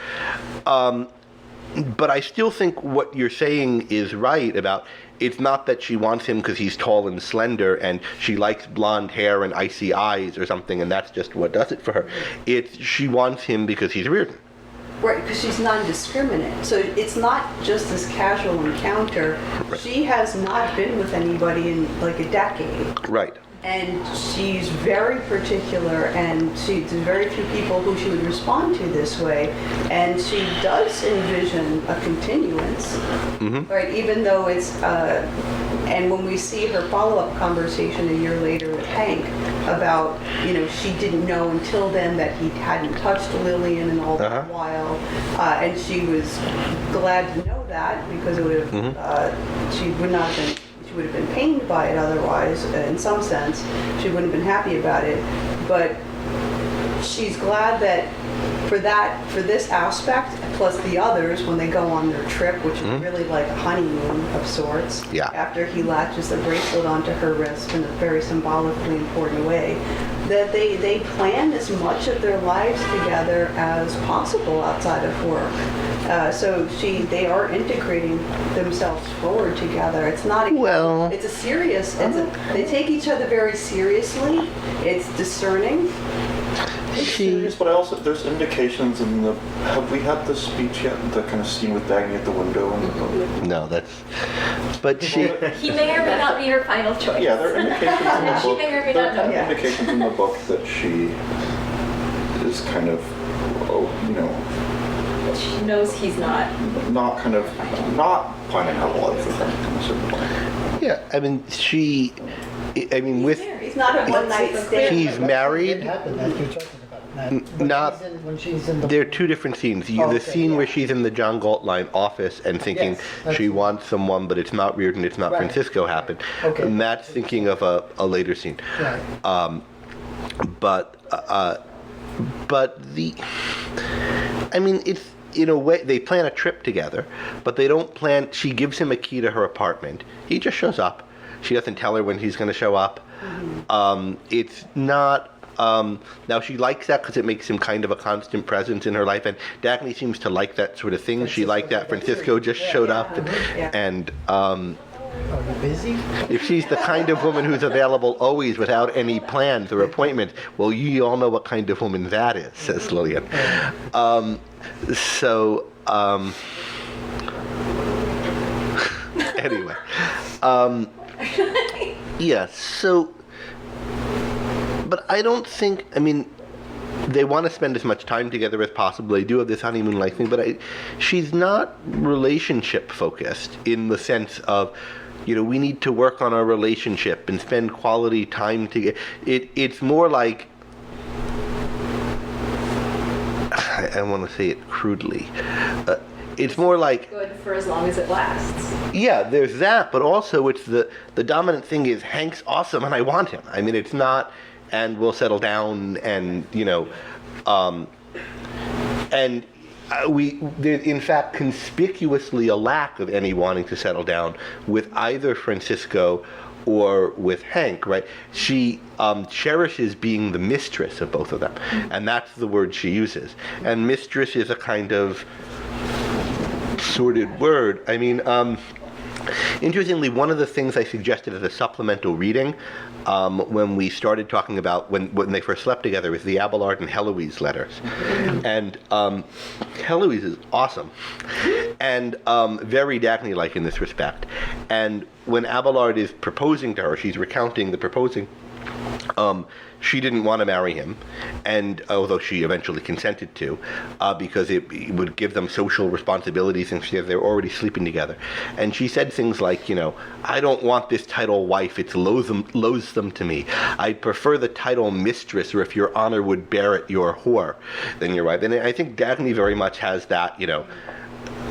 But I still think what you're saying is right about it's not that she wants him because he's tall and slender and she likes blonde hair and icy eyes or something, and that's just what does it for her. It's she wants him because he's Reardon. Right, because she's non-discriminate. So it's not just this casual encounter. Right. She has not been with anybody in like a decade. Right. And she's very particular, and there's very few people who she would respond to this way. And she does envision a continuance, right? Even though it's, and when we see her follow-up conversation a year later with Hank about, she didn't know until then that he hadn't touched Lillian in all that while, and she was glad to know that because it would have, she would not have been. Would have been pained by it otherwise, in some sense. She wouldn't have been happy about it. But she's glad that for this aspect, plus the others, when they go on their trip, which is really like a honeymoon of sorts, after he latches the bracelet onto her wrist in a very symbolically important way, that they plan as much of their lives together as possible outside of work. So they are integrating themselves forward together. It's not it's a serious, they take each other very seriously. It's discerning. It's serious, but there's indications in the. Have we had the speech yet? The kind of scene with Dagny at the window. No, but she. He may or may not be her final choice. Yeah, there are indications in the book. She may or may not know. There are indications in the book that she is kind of, She knows he's not not planning out a life with him in a certain way. Yeah, I mean, with. It's not a one-night stand. She's married. What happened that you're talking about? Not. When she's in the. There are two different scenes. The scene where she's in the John Galtline office and thinking she wants someone, but it's not Reardon, it's not Fransisco happened. Okay. And that's thinking of a later scene. Right. It's in a way they plan a trip together, but they don't plan. She gives him a key to her apartment. He just shows up. She doesn't tell her when he's going to show up. It's not. Now she likes that because it makes him kind of a constant presence in her life, and Dagny seems to like that sort of thing. She liked that Fransisco just showed up, and Are you busy? if she's the kind of woman who's available always without any plans or appointments, well, you all know what kind of woman that is, says Lillian. Anyway, but I don't think, they want to spend as much time together as possible. They do have this honeymoon-like thing, but she's not relationship focused in the sense of, we need to work on our relationship and spend quality time together. It's more like, I want to say it crudely. It's more like good for as long as it lasts. Yeah, there's that, but also it's the dominant thing is Hank's awesome and I want him. It's not, and we'll settle down and there's in fact conspicuously a lack of any wanting to settle down with either Fransisco or with Hank, right? She cherishes being the mistress of both of them, and that's the word she uses. And mistress is a kind of sordid word. Interestingly, one of the things I suggested as a supplemental reading when we started talking about when they first slept together was the Abelard and Heloise letters. And Heloise is awesome and very Dagny-like in this respect. And when Abelard is proposing to her, she's recounting the proposing. She didn't want to marry him, and although she eventually consented to, because it would give them social responsibilities, and they're already sleeping together. And she said things like, I don't want this title wife, it's loathsome to me. I'd prefer the title mistress, or if your honor would bear it, your whore, than your wife. And I think Dagny very much has that,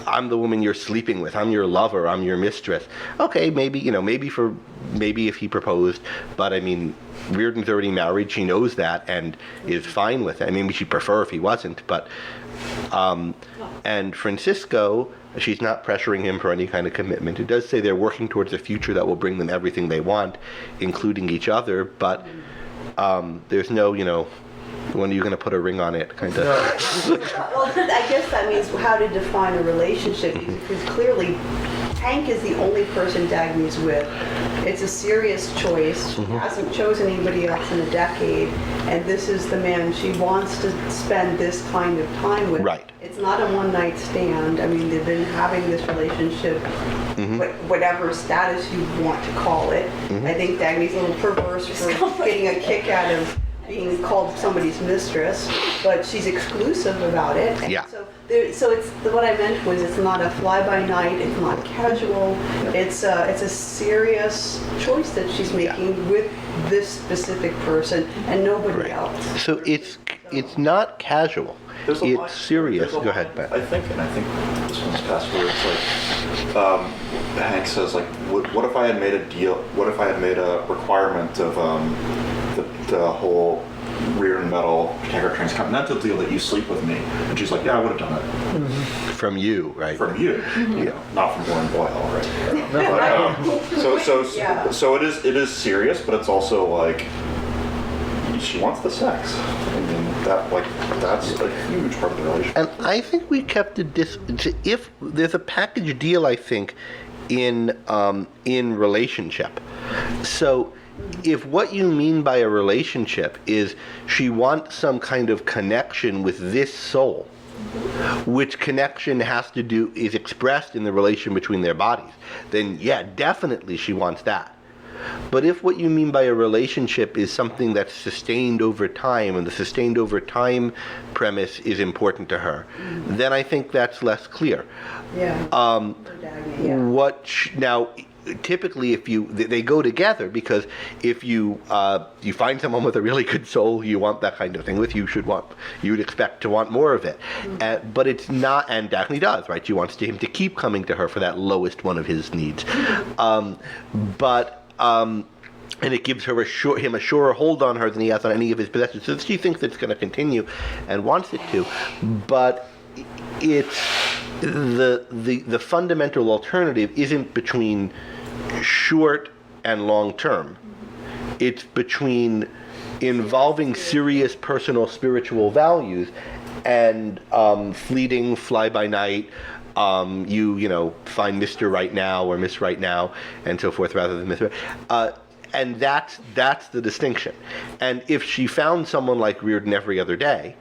I'm the woman you're sleeping with. I'm your lover. I'm your mistress. Okay, maybe if he proposed, but I mean, Reardon's already married. She knows that and is fine with it. I mean, she'd prefer if he wasn't, but and Fransisco, she's not pressuring him for any kind of commitment. It does say they're working towards a future that will bring them everything they want, including each other, but there's no, when are you going to put a ring on it, kind of. Well, I guess that means how to define a relationship, because clearly Hank is the only person Dagny's with. It's a serious choice. She hasn't chosen anybody else in a decade, and this is the man she wants to spend this kind of time with. Right. It's not a one-night stand. I mean, they've been having this relationship, whatever status you want to call it. I think Dagny's a little perverse for getting a kick out of being called somebody's mistress, but she's exclusive about it. And Yeah. So it's what I meant was it's not a fly-by-night. It's not casual. It's a serious choice that she's making with this specific person and nobody else. So it's not casual. There's a line- It's serious. there's a Go ahead, line, Matt. I think this one's past where it's like, Hank says, like, what if I had made a deal? What if I had made a requirement of the whole Reardon Metal transcontinental deal that you sleep with me? And she's like, yeah, I would have done it. From you, right? From you, not from Warren Boyle, right? Yeah. So it is serious, but it's also like she wants the sex. I mean, that's a huge part of the relationship. And I think we kept if there's a package deal, I think, in relationship. So if what you mean by a relationship is she wants some kind of connection with this soul, which connection is expressed in the relation between their bodies, then yeah, definitely she wants that. But if what you mean by a relationship is something that's sustained over time, and the sustained over time premise is important to her, then I think that's less clear. Yeah. Now, typically, if they go together, because if you find someone with a really good soul you want that kind of thing with, you'd expect to want more of it. But it's not, and Dagny does, right? She wants him to keep coming to her for that lowest one of his needs. And it gives him a surer hold on her than he has on any of his possessions. So she thinks it's going to continue and wants it to. But it's the fundamental alternative isn't between short and long term. It's between involving serious personal spiritual values and fleeting fly-by-night, you find Mr. Right Now or Miss Right Now and so forth rather than Miss and that's the distinction. And if she found someone like Reardon every other day,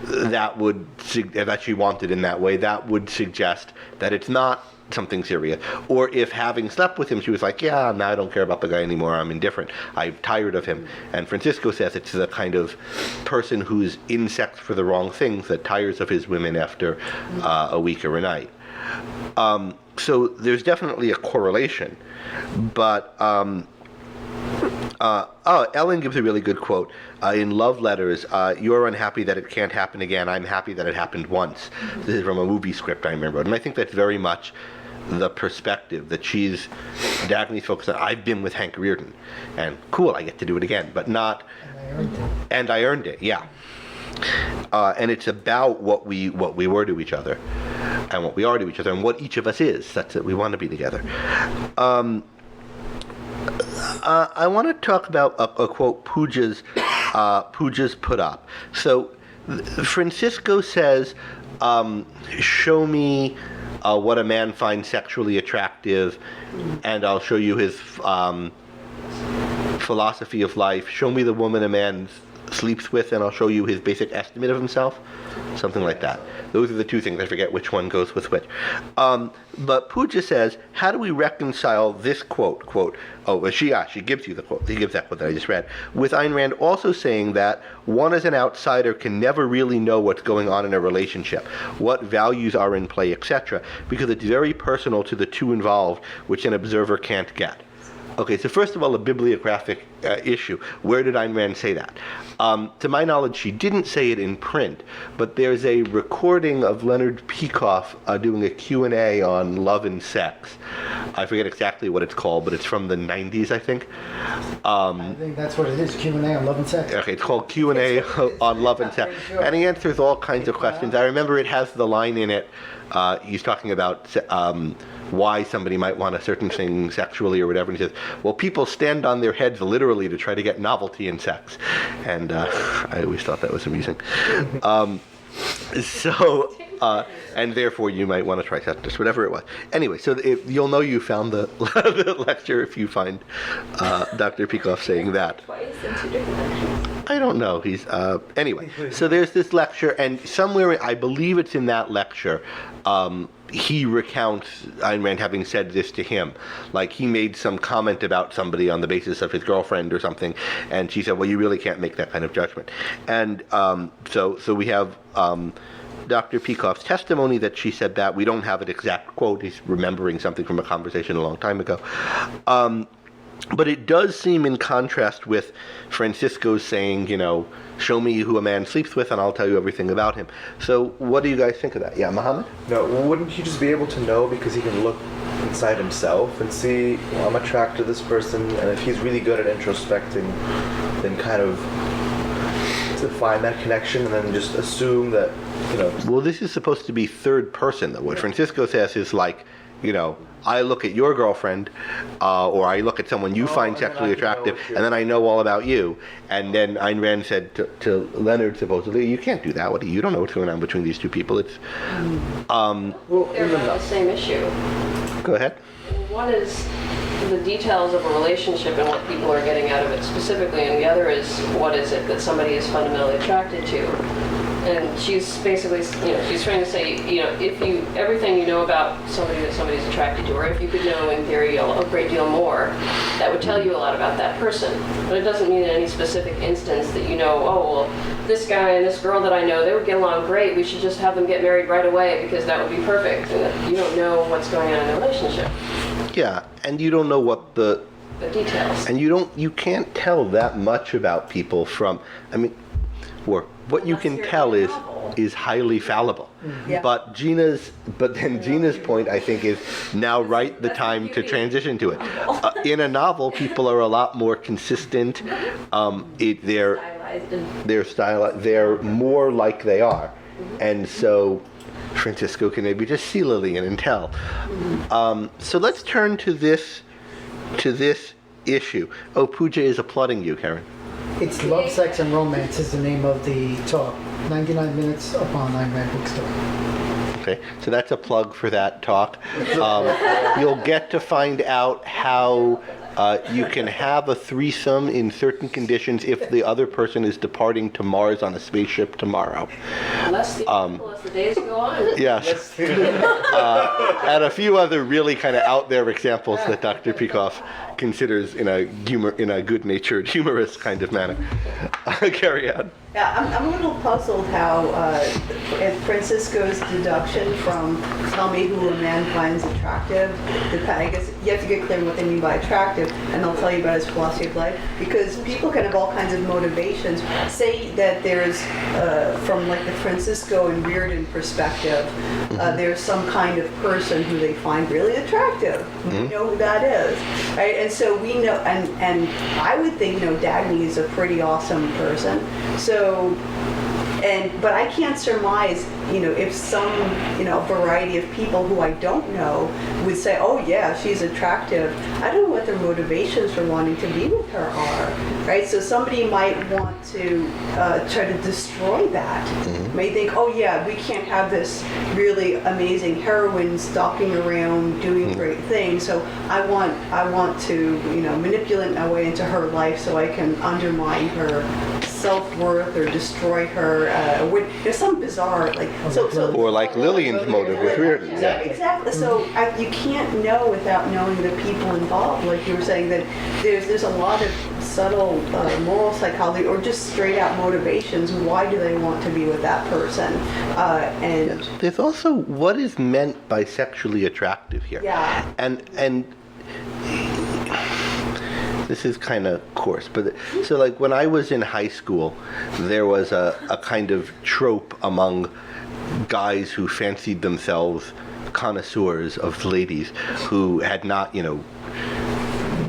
that she wanted in that way, that would suggest that it's not something serious. Or if having slept with him, she was like, yeah, no, I don't care about the guy anymore, I'm indifferent, I'm tired of him. And Fransisco says it's the kind of person who's in sex for the wrong things, that tires of his women after a week or a night. So there's definitely a correlation. But Ellen gives a really good quote in Love Letters. You're unhappy that it can't happen again. I'm happy that it happened once. This is from a movie script I remember. And I think that's very much the perspective that Dagny's focused on. I've been with Hank Reardon, and cool, I get to do it again, but not. And I earned it. Yeah. And it's about what we were to each other, and what we are to each other, and what each of us is. That's it. We want to be together. I want to talk about a quote Puja's put up. So Fransisco says, show me what a man finds sexually attractive, and I'll show you his philosophy of life. Show me the woman a man sleeps with, and I'll show you his basic estimate of himself. Something like that. Those are the two things. I forget which one goes with which. But Puja says, how do we reconcile this quote, she gives you the quote, he gives that quote that I just read, with Ayn Rand also saying that one as an outsider can never really know what's going on in a relationship, what values are in play, etc., because it's very personal to the two involved, which an observer can't get. Okay, so first of all, a bibliographic issue. Where did Ayn Rand say that? To my knowledge, she didn't say it in print, but there's a recording of Leonard Peikoff doing a Q&A on love and sex. I forget exactly what it's called, but it's from the 90s, I think. I think that's what it is, Q&A on love and sex. Okay, it's called Q&A on love and sex. And he answers all kinds of questions. I remember it has the line in it, he's talking about why somebody might want a certain thing sexually or whatever, and he says, well, people stand on their heads literally to try to get novelty in sex. And I always thought that was amusing. And therefore you might want to try sex, whatever it was. Anyway, so you'll know you found the, the lecture if you find Dr. Peikoff saying that. Twice in 2 different lectures. I don't know. He's anyway. So there's this lecture, and somewhere I believe it's in that lecture, he recounts Ayn Rand having said this to him. Like he made some comment about somebody on the basis of his girlfriend or something, and she said, "Well, you really can't make that kind of judgment." And so we have Dr. Peikoff's testimony that she said that. We don't have an exact quote. He's remembering something from a conversation a long time ago. But it does seem in contrast with Fransisco's saying, show me who a man sleeps with and I'll tell you everything about him. So what do you guys think of that? Yeah, Mohammed? No, wouldn't he just be able to know because he can look inside himself and see, well, I'm attracted to this person, and if he's really good at introspecting, then kind of to find that connection and then just assume that, Well, this is supposed to be third person, though. What Fransisco says is like, I look at your girlfriend, or I look at someone you find sexually attractive, and then I know all about you. And then Ayn Rand said to Leonard, supposedly, you can't do that. You don't know what's going on between these two people. It's They're about the same issue. Go ahead. One is the details of a relationship and what people are getting out of it specifically, and the other is what is it that somebody is fundamentally attracted to. And she's basically, she's trying to say, if everything you know about somebody that somebody's attracted to, or if you could know in theory a great deal more, that would tell you a lot about that person. But it doesn't mean in any specific instance that this guy and this girl that I know, they would get along great. We should just have them get married right away because that would be perfect. And that you don't know what's going on in the relationship. Yeah, and you don't know what the details. And you can't tell that much about people from, what you can tell is highly fallible. Yeah. But Gina's point, I think, is now the time to transition to it. In a novel, people are a lot more consistent. They're stylized. They're more like they are, and so Fransisco can maybe just see Lillian and tell. So let's turn to this issue. Oh, Pooja is applauding you, Karen. It's Love, Sex, and Romance is the name of the talk. 99 minutes up on Ayn Rand Bookstore. Okay, so that's a plug for that talk. You'll get to find out how you can have a threesome in certain conditions if the other person is departing to Mars on a spaceship tomorrow. Less theoretical as the days go on. Yes. And a few other really kind of out there examples that Dr. Peikoff considers in a good-natured, humorous kind of manner. Carry on. Yeah, I'm a little puzzled how Fransisco's deduction from tell me who a man finds attractive, I guess you have to get clear what they mean by attractive, and they'll tell you about his philosophy of life, because people can have all kinds of motivations. Say that there's, from like the Fransisco and Reardon perspective, there's some kind of person who they find really attractive. We know who that is, right? And so we know, and I would think, Dagny is a pretty awesome person. So But I can't surmise, if some, variety of people who I don't know would say, oh yeah, she's attractive. I don't know what their motivations for wanting to be with her are, right? So somebody might want to try to destroy that. May think, oh yeah, we can't have this really amazing heroine stalking around doing great things. So I want to, manipulate my way into her life so I can undermine her self-worth or destroy her. There's some bizarre, Or like Lillian's motive with Reardon. Yeah, exactly. So you can't know without knowing the people involved. Like you were saying, that there's a lot of subtle moral psychology or just straight out motivations. Why do they want to be with that person? And there's also what is meant by sexually attractive here. Yeah. And this is kind of coarse, but so like when I was in high school, there was a kind of trope among guys who fancied themselves connoisseurs of ladies who had not,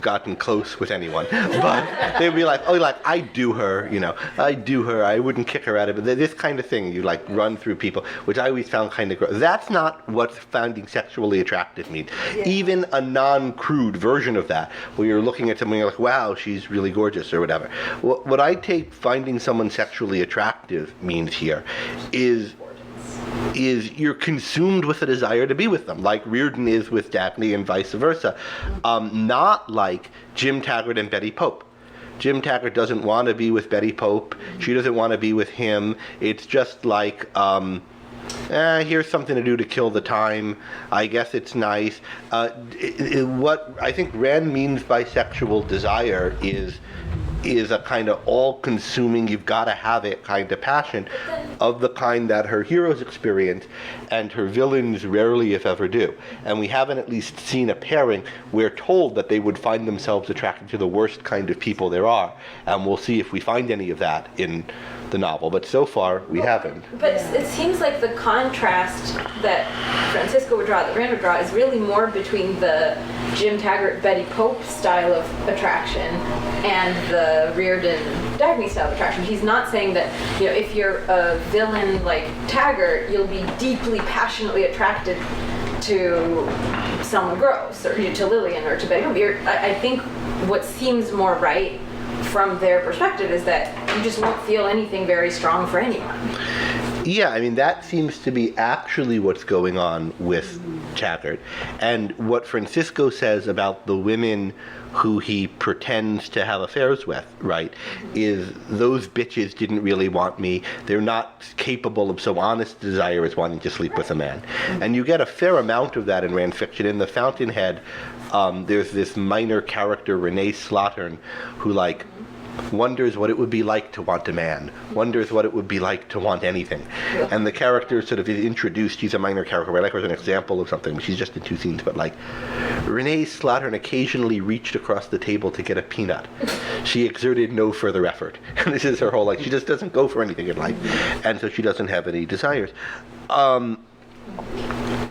gotten close with anyone, but they'd be like, oh, like I do her, I wouldn't kick her out of it. This kind of thing, you like run through people, which I always found kind of gross. That's not what finding sexually attractive means. Yeah. Even a non-crude version of that, where you're looking at someone, you're like, wow, she's really gorgeous or whatever. What I take finding someone sexually attractive means here is you're consumed with a desire to be with them, like Reardon is with Daphne and vice versa. Not like Jim Taggart and Betty Pope. Jim Taggart doesn't want to be with Betty Pope. She doesn't want to be with him. It's just like, here's something to do to kill the time. I guess it's nice. What I think Rand means by sexual desire is a kind of all-consuming, you've got to have it kind of passion of the kind that her heroes experience and her villains rarely, if ever, do. And we haven't at least seen a pairing. We're told that they would find themselves attracted to the worst kind of people there are, and we'll see if we find any of that in the novel, but so far we haven't. But it seems like the contrast that Fransisco would draw, that Rand would draw, is really more between the Jim Taggart, Betty Pope style of attraction and the Reardon, Dagny style of attraction. He's not saying that, if you're a villain like Taggart, you'll be deeply, passionately attracted to someone gross, or to Lillian, or to Betty Pope. I think what seems more right from their perspective is that you just won't feel anything very strong for anyone. Yeah, I mean, that seems to be actually what's going on with Taggart. And what Fransisco says about the women who he pretends to have affairs with, right, is those bitches didn't really want me. They're not capable of so honest desire as wanting to sleep with a man. And you get a fair amount of that in Rand fiction. In The Fountainhead, there's this minor character, Renee Slaughtern, who, like, wonders what it would be like to want a man, wonders what it would be like to want anything. And the character sort of is introduced, she's a minor character, I like her as an example of something, she's just in 2 scenes, but like, Renee Slaughtern occasionally reached across the table to get a peanut. She exerted no further effort. And this is her whole, like, she just doesn't go for anything in life. And so she doesn't have any desires. What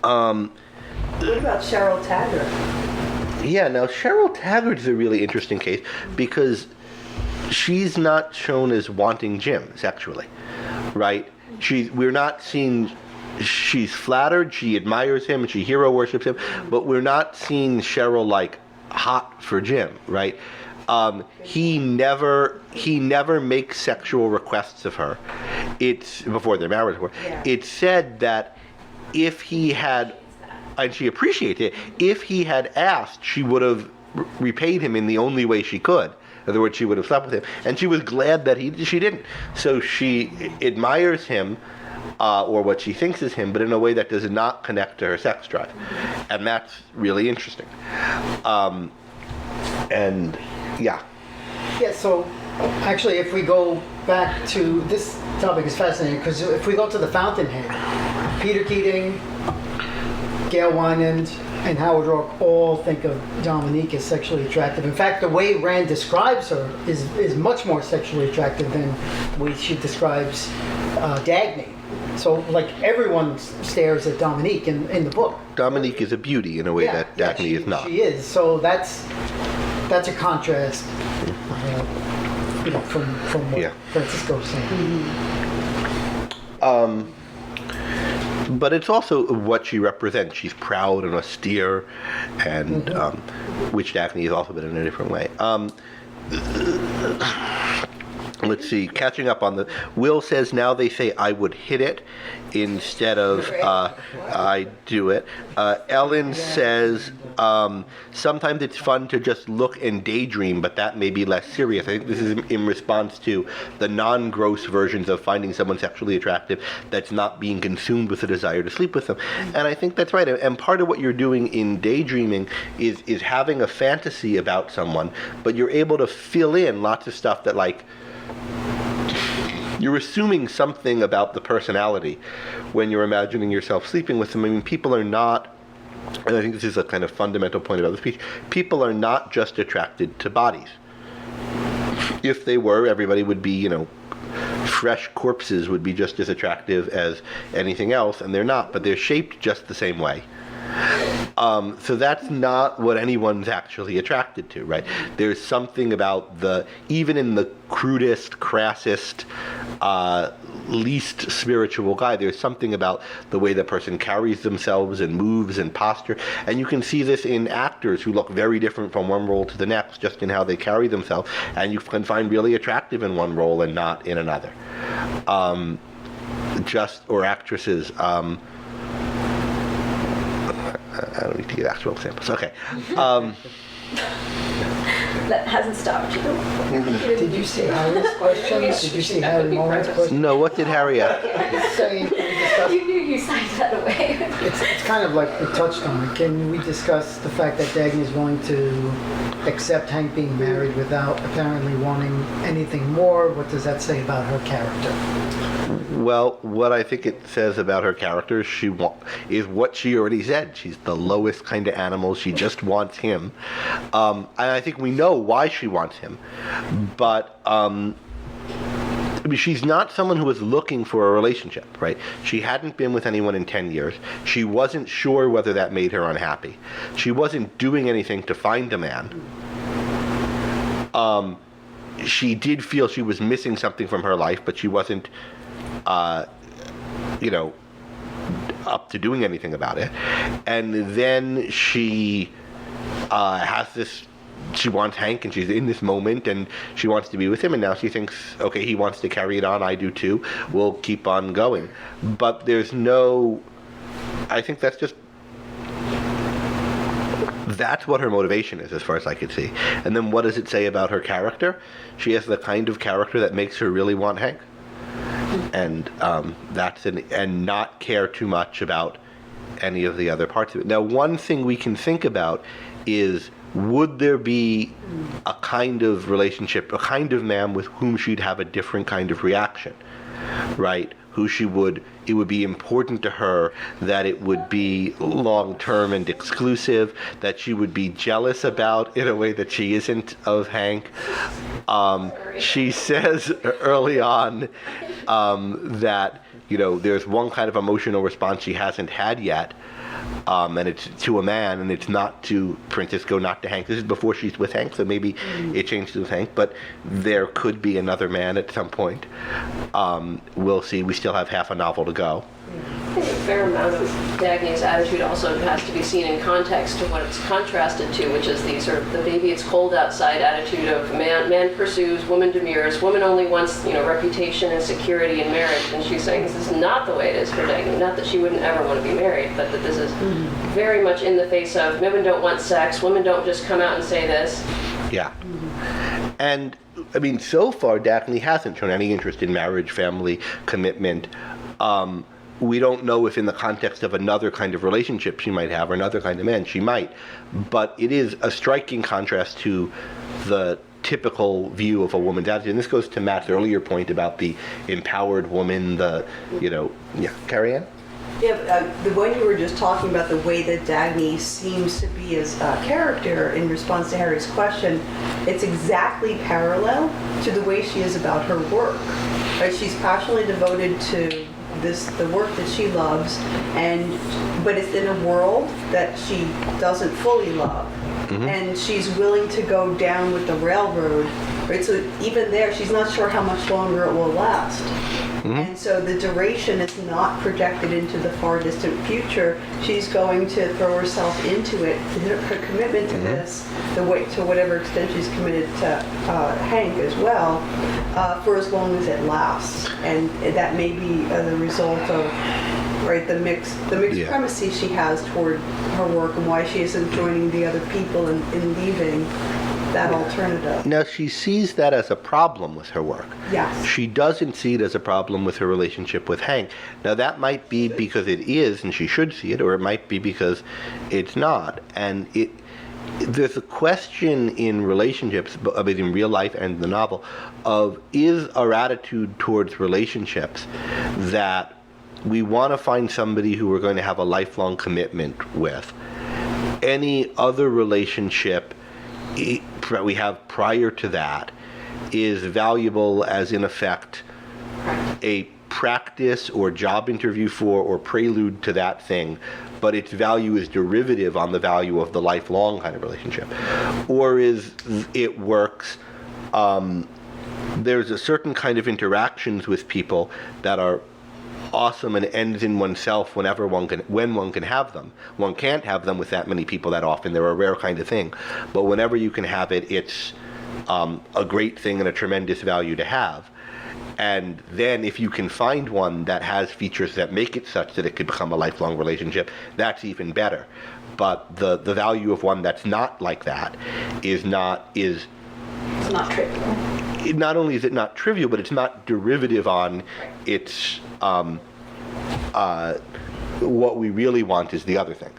about Cheryl Taggart? Yeah, now Cheryl Taggart is a really interesting case because she's not shown as wanting Jim sexually, right? We're not seeing, she's flattered, she admires him, she hero worships him, but we're not seeing Cheryl like hot for Jim, right? He never makes sexual requests of her. It's before their marriage. Yeah. It's said that if he had, and she appreciated it, if he had asked, she would have repaid him in the only way she could. In other words, she would have slept with him, and she was glad that she didn't. So she admires him, or what she thinks is him, but in a way that does not connect to her sex drive, and that's really interesting. And yeah. Yeah. So actually, if we go back to this topic, is fascinating because if we go to The Fountainhead, Peter Keating, Gail Wynand, and Howard Rourke all think of Dominique as sexually attractive. In fact, the way Rand describes her is much more sexually attractive than the way she describes Dagny. So, like, everyone stares at Dominique in the book. Dominique is a beauty in a way that Dagny is not. She is. So that's a contrast, from what Fransisco was saying. But it's also what she represents. She's proud and austere, and which Dagny has also been in a different way. Let's see, catching up on the... Will says, now they say I would hit it instead of I do it. Ellen says, sometimes it's fun to just look and daydream, but that may be less serious. I think this is in response to the non-gross versions of finding someone sexually attractive that's not being consumed with a desire to sleep with them. And I think that's right. And part of what you're doing in daydreaming is having a fantasy about someone, but you're able to fill in lots of stuff that, like, you're assuming something about the personality when you're imagining yourself sleeping with them. I mean, people are not, and I think this is a kind of fundamental point about the speech, people are not just attracted to bodies. If they were, everybody would be, fresh corpses would be just as attractive as anything else, and they're not, but they're shaped just the same way. So that's not what anyone's actually attracted to, right? There's something about even in the crudest, crassest, least spiritual guy, there's something about the way the person carries themselves and moves and posture. And you can see this in actors who look very different from one role to the next, just in how they carry themselves. And you can find really attractive in one role and not in another. Or actresses. I don't need to give actual examples. Okay. That hasn't stopped you. Did you see Harry's question? Did you see Harry Moran's question? No, what did Harry ask? You knew you signed that away. It's kind of like we touched on it. Can we discuss the fact that Dagny is willing to accept Hank being married without apparently wanting anything more? What does that say about her character? Well, what I think it says about her character is what she already said. She's the lowest kind of animal. She just wants him. And I think we know why she wants him. But she's not someone who was looking for a relationship, right? She hadn't been with anyone in 10 years. She wasn't sure whether that made her unhappy. She wasn't doing anything to find a man. She did feel she was missing something from her life, but she wasn't up to doing anything about it. And then she has this, she wants Hank, and she's in this moment, and she wants to be with him, and now she thinks, okay, he wants to carry it on, I do too, we'll keep on going. But there's no, I think that's what her motivation is, as far as I could see. And then what does it say about her character? She has the kind of character that makes her really want Hank. And and not care too much about any of the other parts of it. Now, one thing we can think about is, would there be a kind of relationship, a kind of man with whom she'd have a different kind of reaction, right? It would be important to her that it would be long-term and exclusive, that she would be jealous about in a way that she isn't of Hank. She says early on that, there's one kind of emotional response she hasn't had yet, and it's to a man, and it's not to Fransisco, not to Hank. This is before she's with Hank, so maybe it changed with Hank, but there could be another man at some point. We'll see. We still have half a novel to go. I think a fair amount of Dagny's attitude also has to be seen in context to what it's contrasted to, which is the sort of the baby it's cold outside attitude of man pursues, woman demurs, woman only wants, reputation and security in marriage. And she's saying this is not the way it is for Dagny. Not that she wouldn't ever want to be married, but that this is very much in the face of women don't want sex, women don't just come out and say this. Yeah. And, I mean, so far, Dagny hasn't shown any interest in marriage, family, commitment. We don't know if in the context of another kind of relationship she might have, or another kind of man, she might. But it is a striking contrast to the typical view of a woman's attitude. And this goes to Matt's earlier point about the empowered woman, Carrie Ann? Yeah, the one you were just talking about, the way that Dagny seems to be as a character in response to Harry's question, it's exactly parallel to the way she is about her work. Right? She's passionately devoted to the work that she loves, but it's in a world that she doesn't fully love. And she's willing to go down with the railroad right? So even there, she's not sure how much longer it will last. And so the duration is not projected into the far distant future. She's going to throw herself into it. Her commitment to this, to whatever extent she's committed to Hank as well, for as long as it lasts. And that may be the result of the mixed primacy she has toward her work and why she isn't joining the other people in leaving that alternative. Now, she sees that as a problem with her work. Yes. She doesn't see it as a problem with her relationship with Hank. Now, that might be because it is, and she should see it, or it might be because it's not. And there's a question in relationships, I mean, in real life and the novel, of is our attitude towards relationships that we want to find somebody who we're going to have a lifelong commitment with. Any other relationship that we have prior to that is valuable as, in effect, a practice or job interview for or prelude to that thing, but its value is derivative on the value of the lifelong kind of relationship. Or is it works, there's a certain kind of interactions with people that are awesome and ends in oneself when one can have them. One can't have them with that many people that often. They're a rare kind of thing. But whenever you can have it, it's a great thing and a tremendous value to have. And then if you can find one that has features that make it such that it could become a lifelong relationship, that's even better. But the value of one that's not like that is It's not trivial. not only is it not trivial, but it's not derivative on its what we really want is the other thing.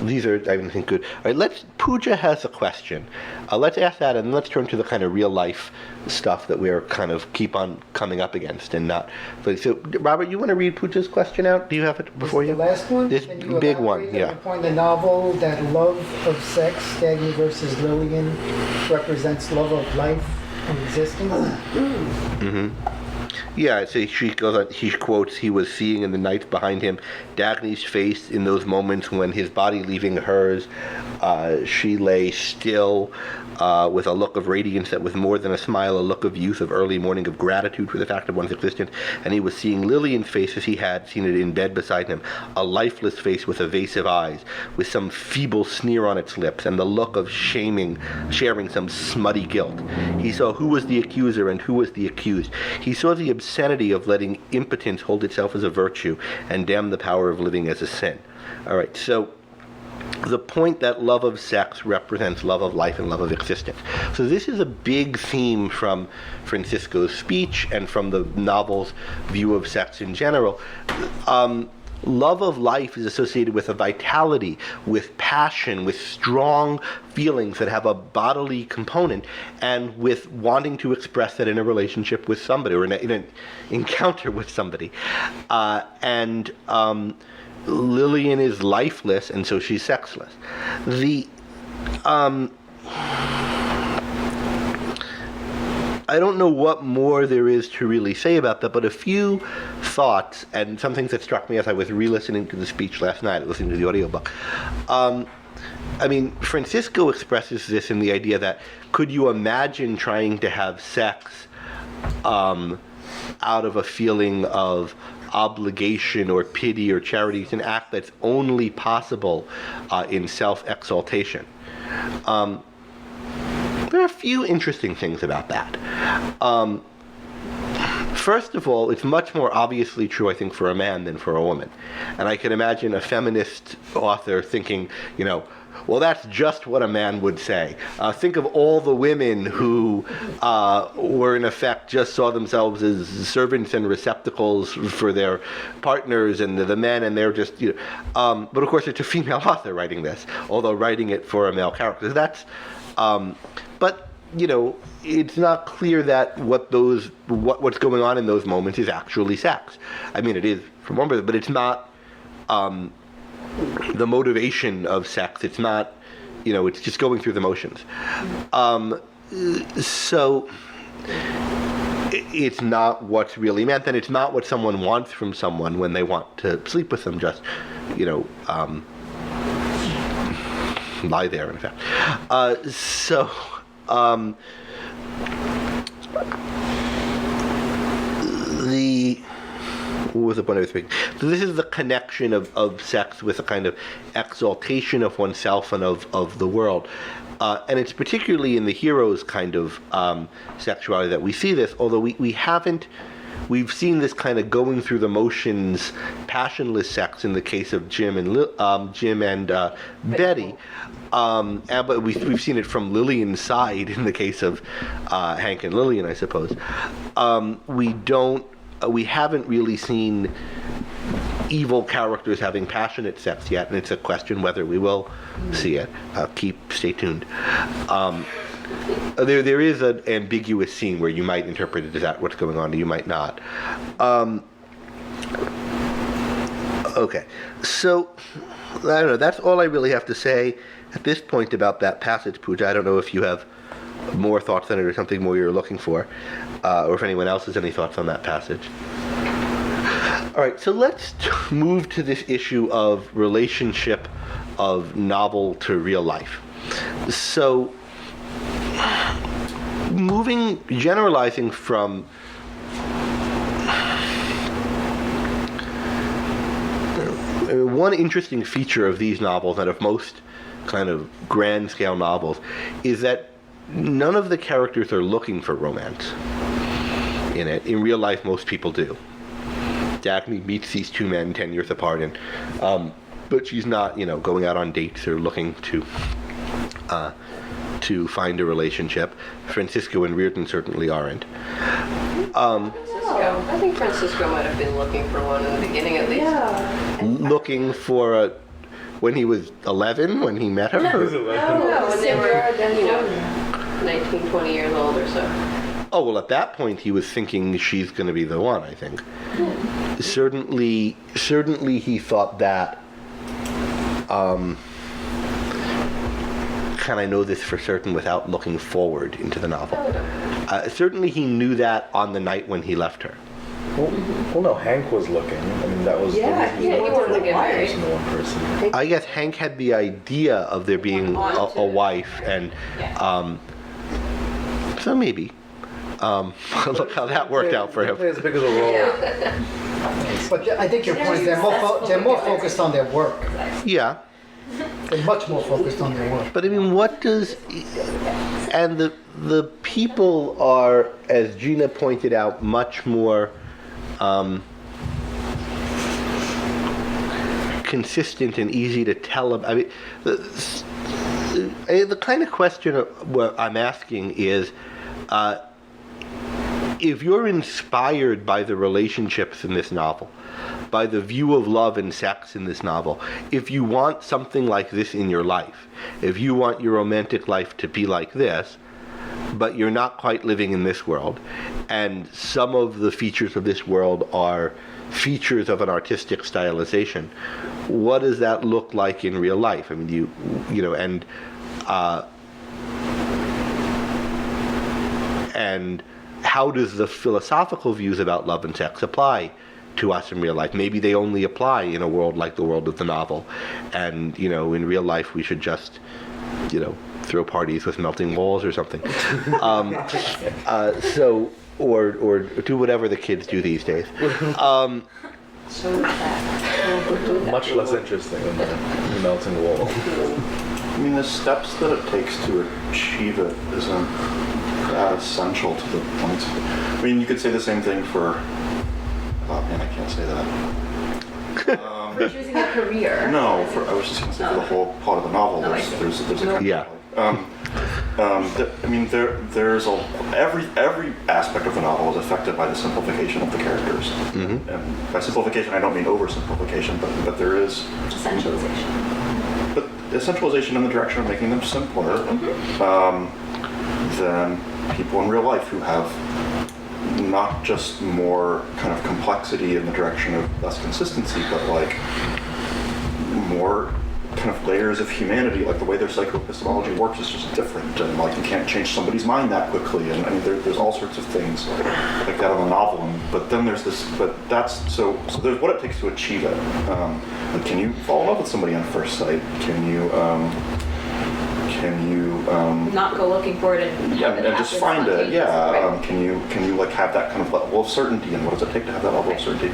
These are, I think, good. All right, Pooja has a question. Let's ask that, and let's turn to the kind of real life stuff that we're kind of keep on coming up against and not. So, Robert, you want to read Pooja's question out? Do you have it before you? The last one? This Can you big one, elaborate on yeah. the point in the novel that love of sex, Dagny versus Lillian, represents love of life and existence? Yeah, so she goes on, he quotes, he was seeing in the night behind him Dagny's face in those moments when his body leaving hers, she lay still with a look of radiance that was more than a smile, a look of youth, of early morning, of gratitude for the fact of one's existence. And he was seeing Lillian's face as he had seen it in bed beside him, a lifeless face with evasive eyes, with some feeble sneer on its lips, and the look of sharing some smutty guilt. He saw who was the accuser and who was the accused. He saw the obscenity of letting impotence hold itself as a virtue and damn the power of living as a sin. All right, so the point that love of sex represents love of life and love of existence. So this is a big theme from Fransisco's speech and from the novel's view of sex in general. Love of life is associated with a vitality, with passion, with strong feelings that have a bodily component, and with wanting to express that in a relationship with somebody or in an encounter with somebody. Lillian is lifeless, and so she's sexless. I don't know what more there is to really say about that, but a few thoughts and some things that struck me as I was re-listening to the speech last night, listening to the audiobook. I mean, Fransisco expresses this in the idea that could you imagine trying to have sex out of a feeling of obligation or pity or charity? It's an act that's only possible in self-exaltation. There are a few interesting things about that. First of all, it's much more obviously true, I think, for a man than for a woman. And I can imagine a feminist author thinking, well, that's just what a man would say. Think of all the women who were, in effect, just saw themselves as servants and receptacles for their partners and the men, and they're just, but of course it's a female author writing this, although writing it for a male character. That's, but, it's not clear that what's going on in those moments is actually sex. I mean, it is from one person, but it's not the motivation of sex. It's not, it's just going through the motions. So it's not what's really meant, and it's not what someone wants from someone when they want to sleep with them, just, lie there, in effect. What was the point I was making? So this is the connection of sex with a kind of exaltation of oneself and of the world. And it's particularly in the hero's kind of sexuality that we see this, although we've seen this kind of going through the motions, passionless sex in the case of Jim and Betty. But we've seen it from Lillian's side in the case of Hank and Lillian, I suppose. We haven't really seen evil characters having passionate sex yet, and it's a question whether we will see it. Stay tuned. There is an ambiguous scene where you might interpret it as that what's going on, and you might not. Okay, so I don't know. That's all I really have to say at this point about that passage, Pooja. I don't know if you have more thoughts on it or something more you're looking for, or if anyone else has any thoughts on that passage. All right, so let's move to this issue of relationship of novel to real life. So, generalizing from one interesting feature of these novels and of most kind of grand scale novels is that none of the characters are looking for romance in it. In real life, most people do. Daphne meets these two men 10 years apart, but she's not, going out on dates or looking to find a relationship. Fransisco and Reardon certainly aren't. Fransisco. I think Fransisco might have been looking for one in the beginning, at least. Yeah. Looking for when he was 11, when he met her? No, when they were, 19, 20 years old or so. Oh, well, at that point, he was thinking she's going to be the one, I think. Yeah. Certainly he thought that. Can I know this for certain without looking forward into the novel? Certainly he knew that on the night when he left her. Well, no, Hank was looking. I mean, that was he wanted to get married. The one person. I guess Hank had the idea of there being a wife, and so maybe. Look how that worked out for him. As big as a role. Yeah. But I think your point is they're more focused on their work. Yeah. They're much more focused on their work. But I mean, and the people are, as Gina pointed out, much more consistent and easy to tell about. I mean, the kind of question what I'm asking is, if you're inspired by the relationships in this novel, by the view of love and sex in this novel, if you want something like this in your life, if you want your romantic life to be like this, but you're not quite living in this world, and some of the features of this world are features of an artistic stylization, what does that look like in real life? I mean, and how does the philosophical views about love and sex apply to us in real life? Maybe they only apply in a world like the world of the novel, and in real life we should just throw parties with melting walls or something. Or do whatever the kids do these days. Much less interesting than the melting wall. I mean, the steps that it takes to achieve it isn't that essential to the point. I mean, you could say the same thing for. Oh man, I can't say that. For choosing a career. No, I was just going to say for the whole part of the novel. There's a kind Yeah. I mean, there's every aspect of the novel is affected by the simplification of the characters. Mm-hmm. And by simplification, I don't mean oversimplification, but there is Essentialization. But essentialization in the direction of making them simpler than people in real life who have not just more kind of complexity in the direction of less consistency, but like more kind of layers of humanity. Like the way their psychoepistemology works is just different, and like you can't change somebody's mind that quickly. And I mean, there's all sorts of things like that in the novel. But then there's this. But that's so there's what it takes to achieve it. Like, can you fall in love with somebody on first sight? Can can you Not go looking for it and yeah, have it and just happen find it. Yeah. spontaneously, right? Can you like have that kind of level of certainty, and what does it take to have that level of certainty?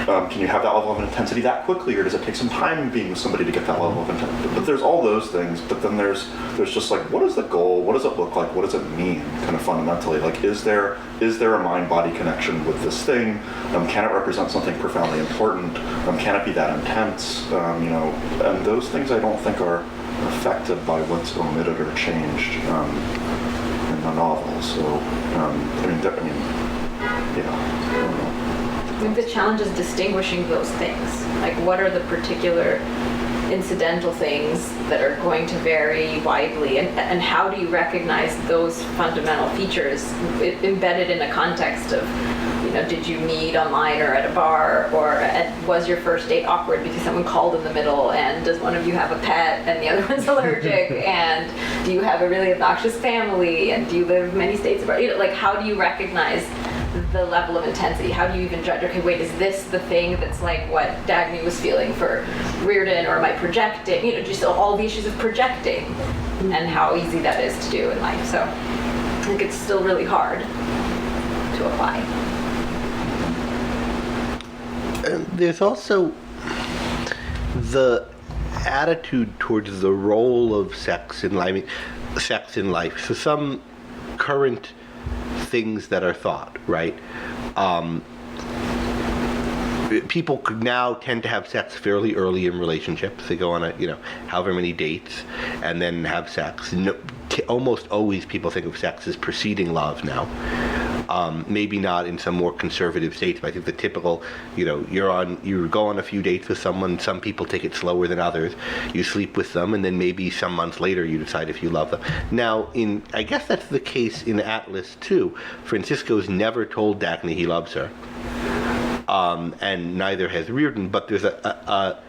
Can you have that level of intensity that quickly, or does it take some time being with somebody to get that level of intensity? But there's all those things. But then there's just like, what is the goal? What does it look like? What does it mean, kind of fundamentally? Like, is there a mind-body connection with this thing? Can it represent something profoundly important? Can it be that intense? And those things I don't think are affected by what's omitted or changed in the novel. So, I think the challenge is distinguishing those things. Like, what are the particular incidental things that are going to vary widely, and how do you recognize those fundamental features embedded in a context of, did you meet online or at a bar, or was your first date awkward because someone called in the middle, and does one of you have a pet and the other one's allergic, and do you have a really obnoxious family, and do you live many states apart? Like, how do you recognize the level of intensity? How do you even judge, okay, wait, is this the thing that's like what Dagny was feeling for Reardon, or am I projecting? Just all the issues of projecting and how easy that is to do in life. So I think it's still really hard to apply. And there's also the attitude towards the role of sex in life. So some current things that are thought, right? People could now tend to have sex fairly early in relationships. They go on however many dates, and then have sex. Almost always people think of sex as preceding love now. Maybe not in some more conservative states, but I think the typical, you go on a few dates with someone. Some people take it slower than others. You sleep with them, and then maybe some months later you decide if you love them. Now, I guess that's the case in Atlas too. Fransisco's never told Dagny he loves her, and neither has Reardon. But there's a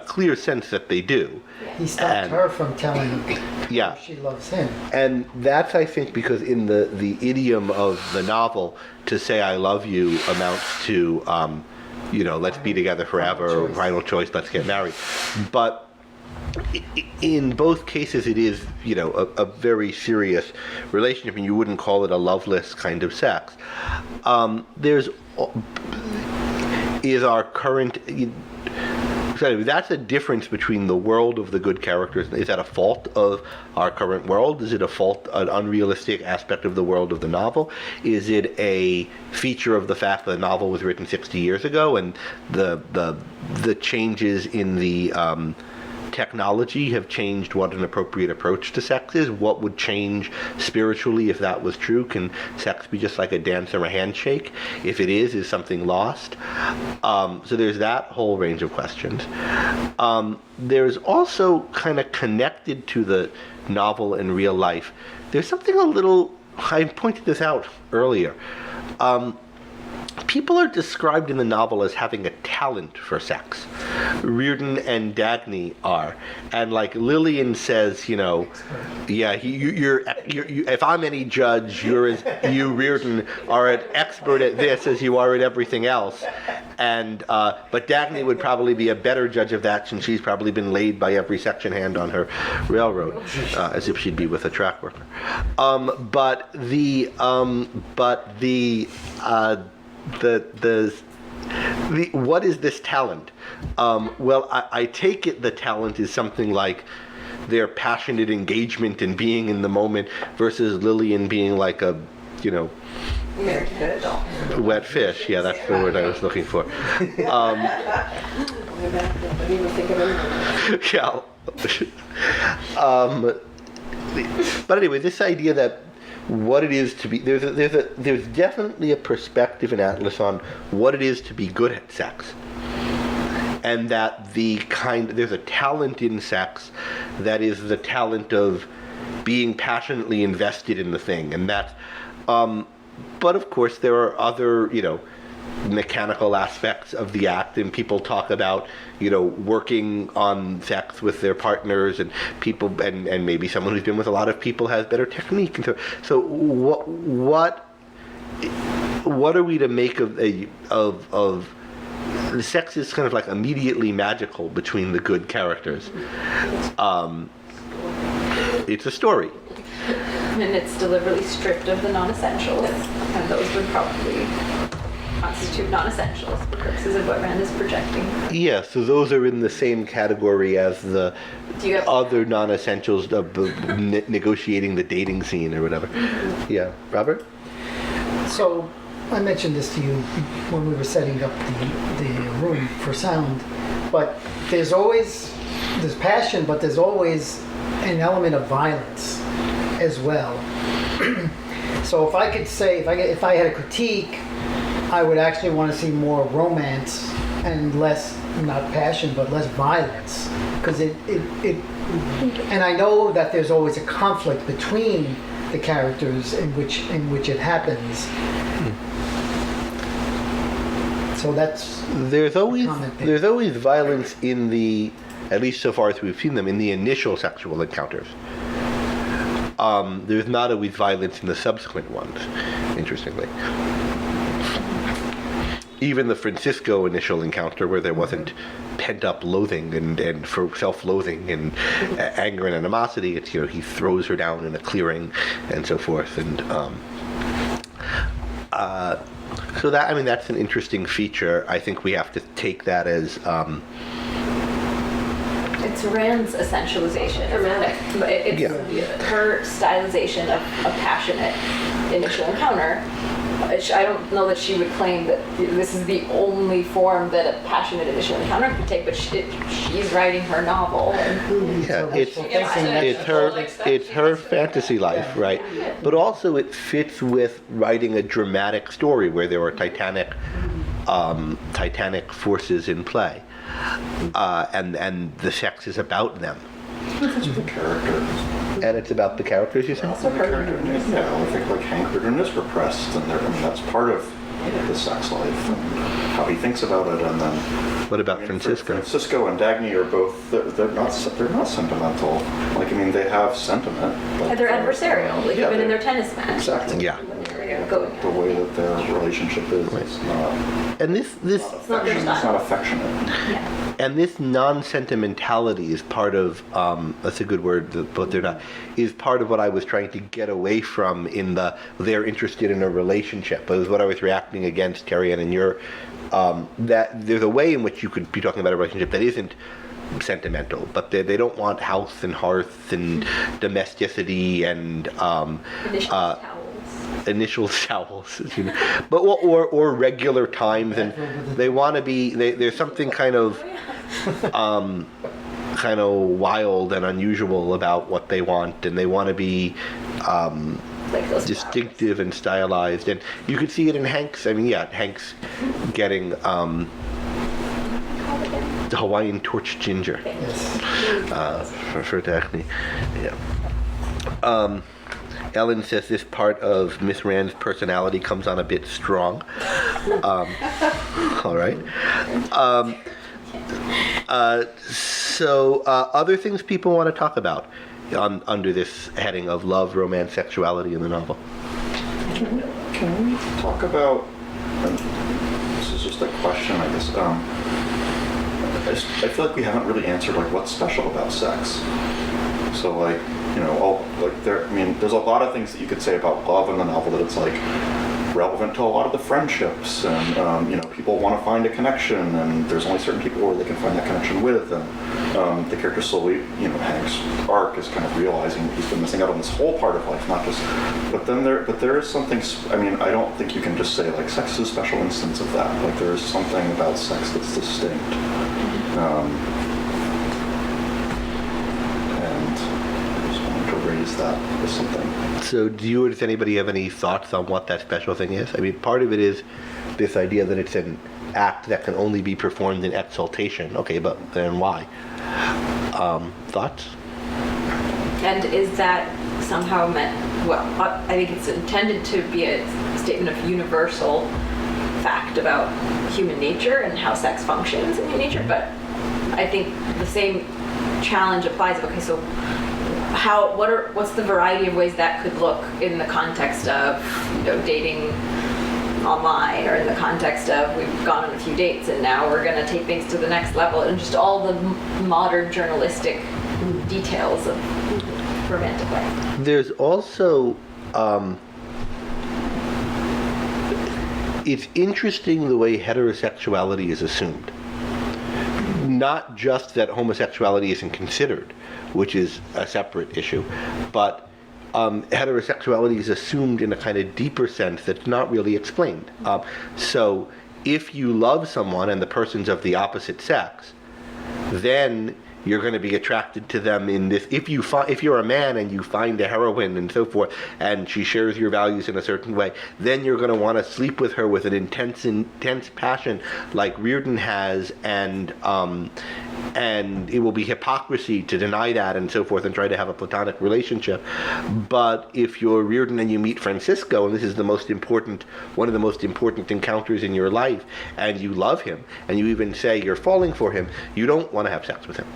clear sense that they do. He stopped her from telling she loves him. And that's, I think, because in the idiom of the novel, to say I love you amounts to, let's be together forever, final choice, let's get married. But in both cases, it is, a very serious relationship, and you wouldn't call it a loveless kind of sex. Is our current... So that's a difference between the world of the good characters. Is that a fault of our current world? Is it an unrealistic aspect of the world of the novel? Is it a feature of the fact that the novel was written 60 years ago, and the changes in the technology have changed what an appropriate approach to sex is? What would change spiritually if that was true? Can sex be just like a dance or a handshake? If it is something lost? So there's that whole range of questions. There's also kind of connected to the novel and real life. There's something I pointed this out earlier. People are described in the novel as having a talent for sex. Reardon and Dagny are, and like Lillian says, if I'm any judge, you Reardon are an expert at this as you are at everything else. And but Dagny would probably be a better judge of that, since she's probably been laid by every section hand on her railroad, as if she'd be with a track worker. But what is this talent? Well, I take it the talent is something like their passionate engagement in being in the moment, versus Lillian being like a, wet fish. Yeah, that's the word I was looking for. Yeah. But anyway, this idea that what it is to be, there's definitely a perspective in Atlas on what it is to be good at sex, and that there's a talent in sex that is the talent of being passionately invested in the thing, and that's but of course there are other mechanical aspects of the act, and people talk about working on sex with their partners, and people and maybe someone who's been with a lot of people has better technique, and so what are we to make of the sex is kind of like immediately magical between the good characters, It's a story. And it's deliberately stripped of the non-essentials, and those would probably constitute non-essentials for purposes of what Rand is projecting. Yeah, so those are in the same category as the Do you have other non-essentials of negotiating the dating scene or whatever. Yeah, Robert? So I mentioned this to you when we were setting up the room for sound, but there's passion, but there's always an element of violence as well. So if I could say, if I had a critique, I would actually want to see more romance and less, not passion, but less violence, because and I know that there's always a conflict between the characters in which it happens. So that's There's always comment there. there's always violence in the, at least so far as we've seen them, in the initial sexual encounters. There's not always violence in the subsequent ones, interestingly. Even the Fransisco initial encounter, where there wasn't pent-up loathing and for self-loathing and anger and animosity, it's, he throws her down in a clearing and so forth. And so that, that's an interesting feature. I think we have to take that as It's Rand's essentialization. Dramatic. But it's her stylization of a passionate initial encounter. I don't know that she would claim that this is the only form that a passionate initial encounter could take, but she's writing her novel. And Yeah, So it's her fantasy life, right? But also it fits with writing a dramatic story where there are titanic forces in play, and the sex is about them, The characters. and it's about the characters. You think? The character, yeah, I think like Hank Reardon is repressed, and that's part of the sex life and how he thinks about it. And then What about Fransisco? Fransisco and Dagny are both they're not sentimental. They have sentiment. But they're adversarial, like even in their they're- tennis match. Exactly. Yeah. Going The way that their relationship is not And this not their affection. It's style. not affectionate. Yeah. and this non-sentimentality is part of that's a good word, but they're not, is part of what I was trying to get away from in the they're interested in a relationship. It was what I was reacting against, Carrie Ann, and your that there's a way in which you could be talking about a relationship that isn't sentimental, but they don't want house and hearth and domesticity and initial towels, but or regular times, and they want to be. There's something kind of wild and unusual about what they want, and they want to be Like those distinctive and stylized, and you could see it in Hank's. Hank's getting the Hawaiian torch ginger for Daphne. Yeah. Ellen says this part of Miss Rand's personality comes on a bit strong. All right. So other things people want to talk about under this heading of love, romance, sexuality in the novel. Can we talk about? This is just a question, I guess. I feel like we haven't really answered what's special about sex. So there's a lot of things that you could say about love in the novel that it's relevant to a lot of the friendships, and people want to find a connection, and there's only certain people where they can find that connection with, and the character slowly, Hank's arc is kind of realizing that he's been missing out on this whole part of life, not just. But there is something. I don't think you can just say sex is a special instance of that. There is something about sex that's distinct. Raise that with something. So does anybody have any thoughts on what that special thing is? Part of it is this idea that it's an act that can only be performed in exaltation. Okay, but then why? Thoughts? And is that somehow meant, I think it's intended to be a statement of universal fact about human nature and how sex functions in human nature, but I think the same challenge applies. Okay, so what's the variety of ways that could look in the context of dating online, or in the context of we've gone on a few dates and now we're going to take things to the next level, and just all the modern journalistic details of romantic way. There's also, it's interesting the way heterosexuality is assumed. Not just that homosexuality isn't considered, which is a separate issue, but heterosexuality is assumed in a kind of deeper sense that's not really explained. So if you love someone and the person's of the opposite sex, then you're going to be attracted to them in this. If you're a man and you find a heroine and so forth, and she shares your values in a certain way, then you're going to want to sleep with her with an intense passion, like Reardon has, and it will be hypocrisy to deny that and so forth and try to have a platonic relationship. But if you're Reardon and you meet Fransisco, and this is one of the most important encounters in your life, and you love him, and you even say you're falling for him, you don't want to have sex with him.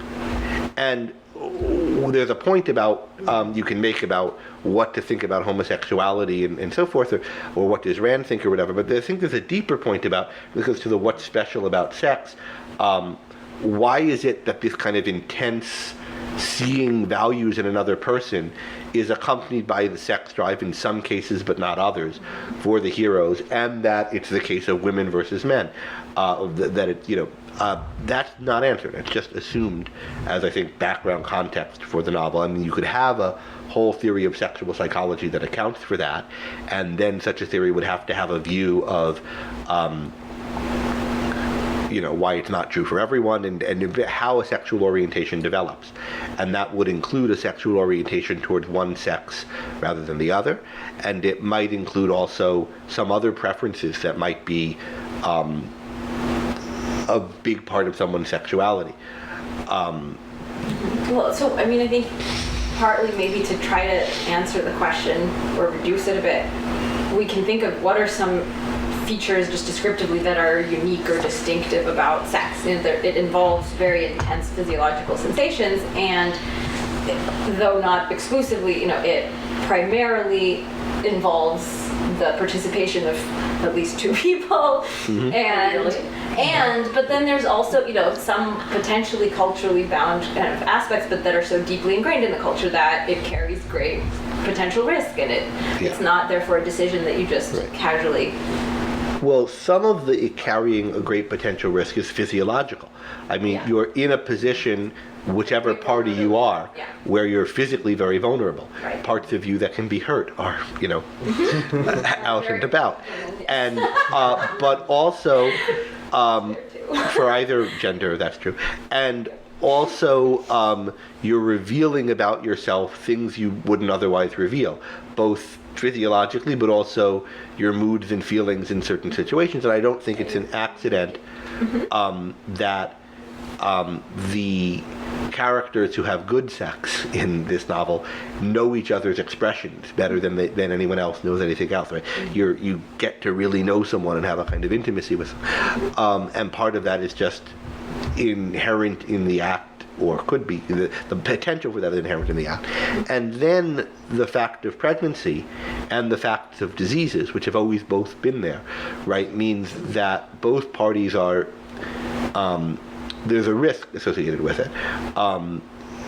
And there's a point about you can make about what to think about homosexuality and so forth, or what does Rand think or whatever. But I think there's a deeper point about, because to the what's special about sex. Why is it that this kind of intense seeing values in another person is accompanied by the sex drive in some cases but not others for the heroes, and that it's the case of women versus men? That's not answered. It's just assumed as, I think, background context for the novel. I mean, you could have a whole theory of sexual psychology that accounts for that, and then such a theory would have to have a view of why it's not true for everyone, and how a sexual orientation develops. And that would include a sexual orientation towards one sex rather than the other. And it might include also some other preferences that might be a big part of someone's sexuality. Well, so, I mean, I think partly maybe to try to answer the question or reduce it a bit, we can think of what are some features just descriptively that are unique or distinctive about sex. It involves very intense physiological sensations, and though not exclusively, it primarily involves the participation of at least two people, but then there's also some potentially culturally bound kind of aspects, but that are so deeply ingrained in the culture that it carries great potential risk, and it's not therefore a decision that you just casually. Well, some of the carrying a great potential risk is physiological. I mean, you're in a position, whichever party you are, where you're physically very vulnerable. Right. Parts of you that can be hurt are, out and about. And, but also, for either gender, that's true. And also, you're revealing about yourself things you wouldn't otherwise reveal, both physiologically, but also your moods and feelings in certain situations. And I don't think it's an accident that the characters who have good sex in this novel know each other's expressions better than anyone else knows anything else. Right? You get to really know someone and have a kind of intimacy with them. And part of that is just inherent in the act, or could be, the potential for that is inherent in the act. And then the fact of pregnancy and the facts of diseases, which have always both been there, right, means that both parties are, there's a risk associated with it.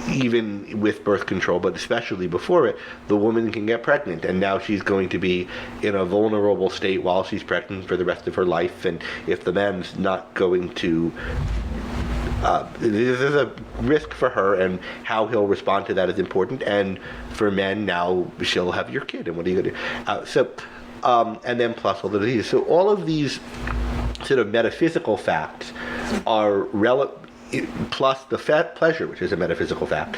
Even with birth control, but especially before it, the woman can get pregnant, and now she's going to be in a vulnerable state while she's pregnant for the rest of her life. And if the man's not going to, there's a risk for her, and how he'll respond to that is important. And for men, now she'll have your kid, and what are you going to do? And then plus all the disease. So all of these sort of metaphysical facts are plus the pleasure, which is a metaphysical fact,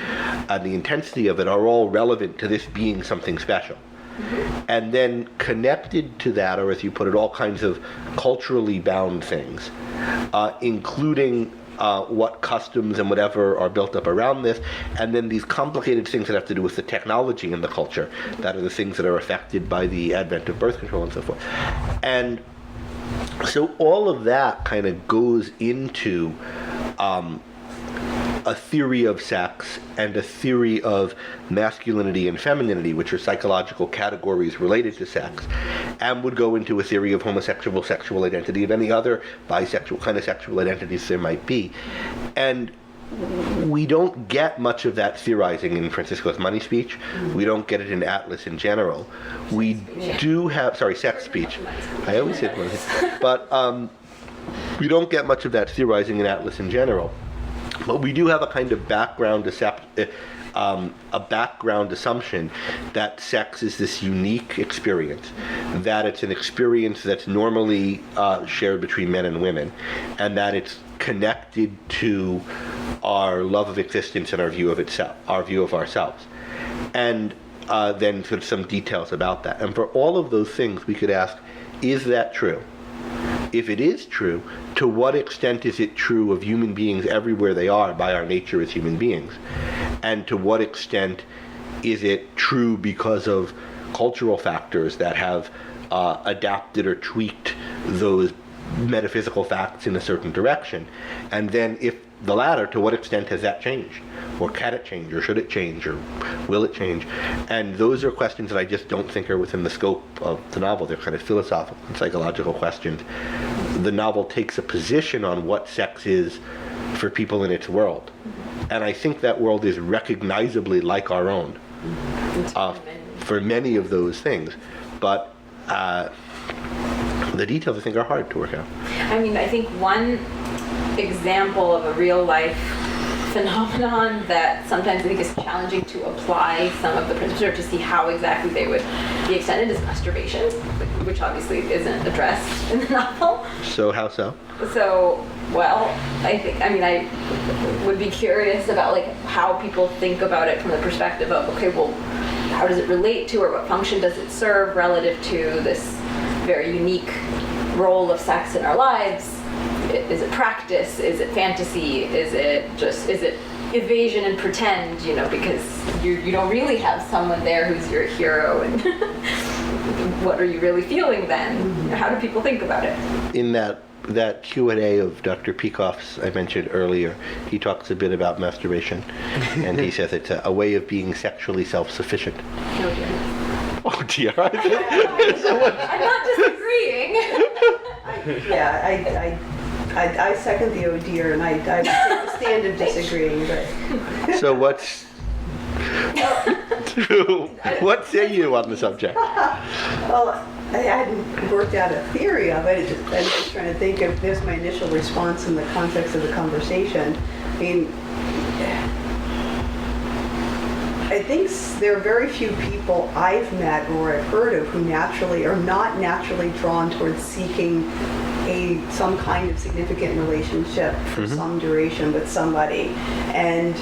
and the intensity of it are all relevant to this being something special. And then connected to that, or as you put it, all kinds of culturally bound things, including what customs and whatever are built up around this, and then these complicated things that have to do with the technology in the culture, that are the things that are affected by the advent of birth control and so forth. And so all of that kind of goes into a theory of sex and a theory of masculinity and femininity, which are psychological categories related to sex, and would go into a theory of homosexual sexual identity, of any other bisexual kind of sexual identities there might be. And we don't get much of that theorizing in Fransisco's money speech. We don't get it in Atlas in general. We do have, sex speech. I always said money. But we don't get much of that theorizing in Atlas in general. But we do have a kind of background assumption that sex is this unique experience, that it's an experience that's normally shared between men and women, and that it's connected to our love of existence and our view of ourselves. And then sort of some details about that. And for all of those things, we could ask, is that true? If it is true, to what extent is it true of human beings everywhere they are by our nature as human beings? And to what extent is it true because of cultural factors that have adapted or tweaked those metaphysical facts in a certain direction? And then if the latter, to what extent has that changed? Or can it change? Or should it change? Or will it change? And those are questions that I just don't think are within the scope of the novel. They're kind of philosophical and psychological questions. The novel takes a position on what sex is for people in its world. And I think that world is recognizably like our own for many of those things. But the details, I think, are hard to work out. I mean, I think one example of a real life phenomenon that sometimes I think is challenging to apply some of the principles or to see how exactly they would be extended is masturbation, which obviously isn't addressed in the novel. So how so? So, well, I would be curious about like how people think about it from the perspective of, okay, well, how does it relate to or what function does it serve relative to this very unique role of sex in our lives? Is it practice? Is it fantasy? Is it evasion and pretend, because you don't really have someone there who's your hero, and what are you really feeling then? How do people think about it? In that Q&A of Dr. Peikoff's I mentioned earlier, he talks a bit about masturbation, and he says it's a way of being sexually self-sufficient. Oh dear. Oh dear. I'm not disagreeing. I second the oh dear, and I take the stand of disagreeing. But So what say you on the subject? well, I hadn't worked out a theory of it. I'm just trying to think of this my initial response in the context of the conversation. I mean, I think there are very few people I've met or I've heard of who naturally are not naturally drawn towards seeking some kind of significant relationship for some duration with somebody. And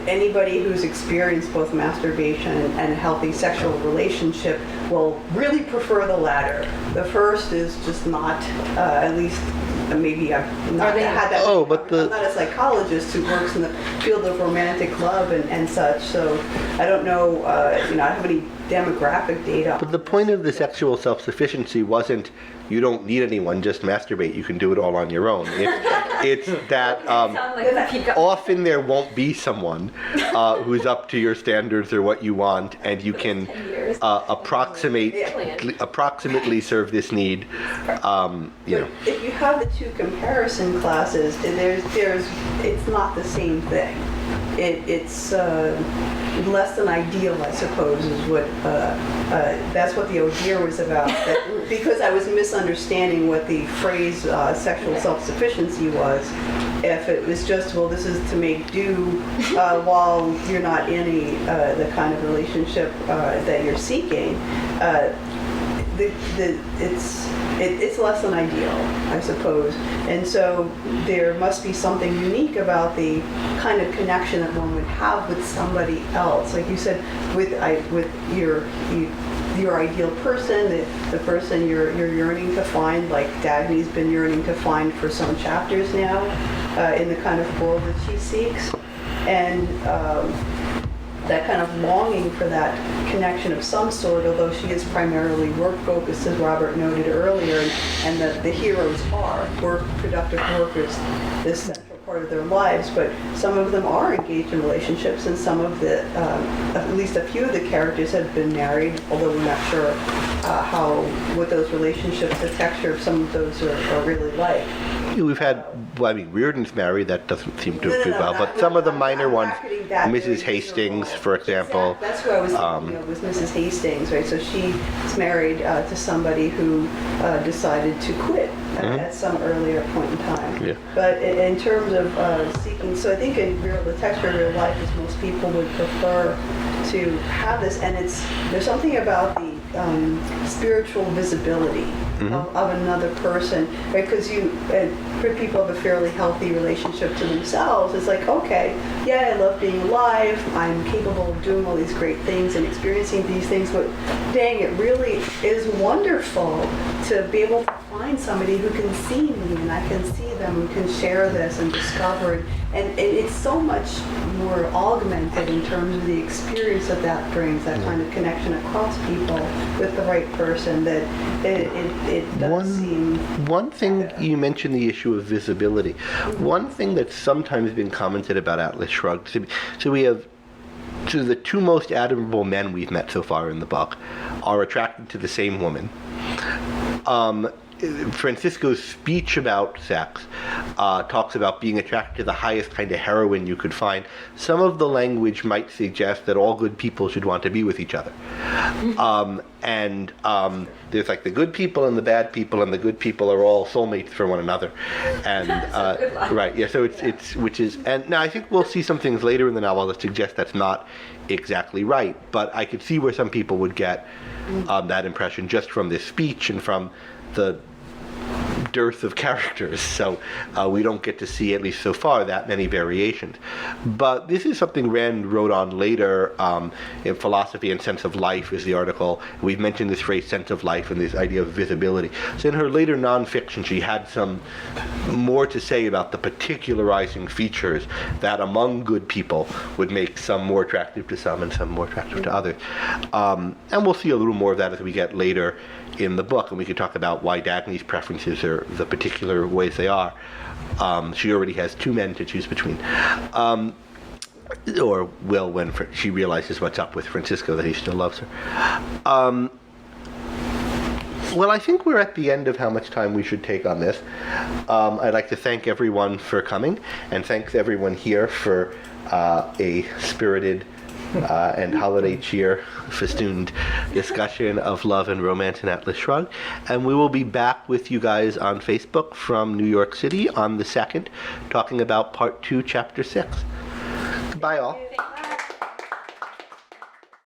anybody who's experienced both masturbation and a healthy sexual relationship will really prefer the latter. The first is just not, at least maybe I've not had that. Oh, but I'm not a psychologist who works in the field of romantic love and such, so I don't know, I don't have any demographic data. But the point of the sexual self-sufficiency wasn't you don't need anyone, just masturbate. You can do it all on your own. It's that often there won't be someone who's up to your standards or what you want, and you can approximately serve this need. If you have the two comparison classes, it's not the same thing. It's less than ideal, I suppose, is what that's what the O'Dear was about. Because I was misunderstanding what the phrase sexual self-sufficiency was. If it was just, well, this is to make do while you're not in the kind of relationship that you're seeking, it's less than ideal, I suppose. And so there must be something unique about the kind of connection that one would have with somebody else. Like you said, with your ideal person, the person you're yearning to find, like Dagny's been yearning to find for some chapters now, in the kind of world that she seeks. And that kind of longing for that connection of some sort, although she is primarily work-focused, as Robert noted earlier, and the heroes are productive workers, this central part of their lives, but some of them are engaged in relationships, and some of at least a few of the characters have been married, although we're not sure what those relationships, the texture of some of those are really like. We've had, well, I mean, Reardon's married, that doesn't seem to do well, but not- some of the I'm minor ones, bracketing that very Mrs. Hastings, miserable. for example. Exactly. That's who I was thinking of, was Mrs. Hastings, right? So she's married to somebody who decided to quit at some earlier point in time. Yeah. But in terms of seeking, so I think in the texture of real life is most people would prefer to have this, and there's something about the spiritual visibility of another person, right? Because for people who have a fairly healthy relationship to themselves, it's like, okay, yeah, I love being alive, I'm capable of doing all these great things and experiencing these things, but dang, it really is wonderful to be able to find somebody who can see me and I can see them, who can share this and discover it. And it's so much more augmented in terms of the experience that brings, that kind of connection across people with the right person, that it does seem... One thing, you mentioned the issue of visibility. One thing that's sometimes been commented about Atlas Shrugged, so we have the two most admirable men we've met so far in the book are attracted to the same woman. Fransisco's speech about sex talks about being attracted to the highest kind of heroine you could find. Some of the language might suggest that all good people should want to be with each other. There's like the good people and the bad people, and the good people are all soulmates for one another. And right, yeah. So it's which is, and now I think we'll see some things later in the novel that suggest that's not exactly right. But I could see where some people would get that impression just from this speech and from the dearth of characters, so we don't get to see, at least so far, that many variations. But this is something Rand wrote on later in Philosophy and Sense of Life is the article. We've mentioned this phrase sense of life and this idea of visibility. So in her later nonfiction, she had some more to say about the particularizing features that among good people would make some more attractive to some and some more attractive to others. And we'll see a little more of that as we get later in the book, and we could talk about why Dagny's preferences are the particular ways they are. She already has two men to choose between. Or will, when she realizes what's up with Fransisco, that he still loves her. Well, I think we're at the end of how much time we should take on this. I'd like to thank everyone for coming, and thanks everyone here for a spirited and holiday cheer festooned discussion of love and romance in Atlas Shrugged. And we will be back with you guys on Facebook from New York City on the 2nd, talking about Part 2, Chapter 6. Goodbye, all. Bye.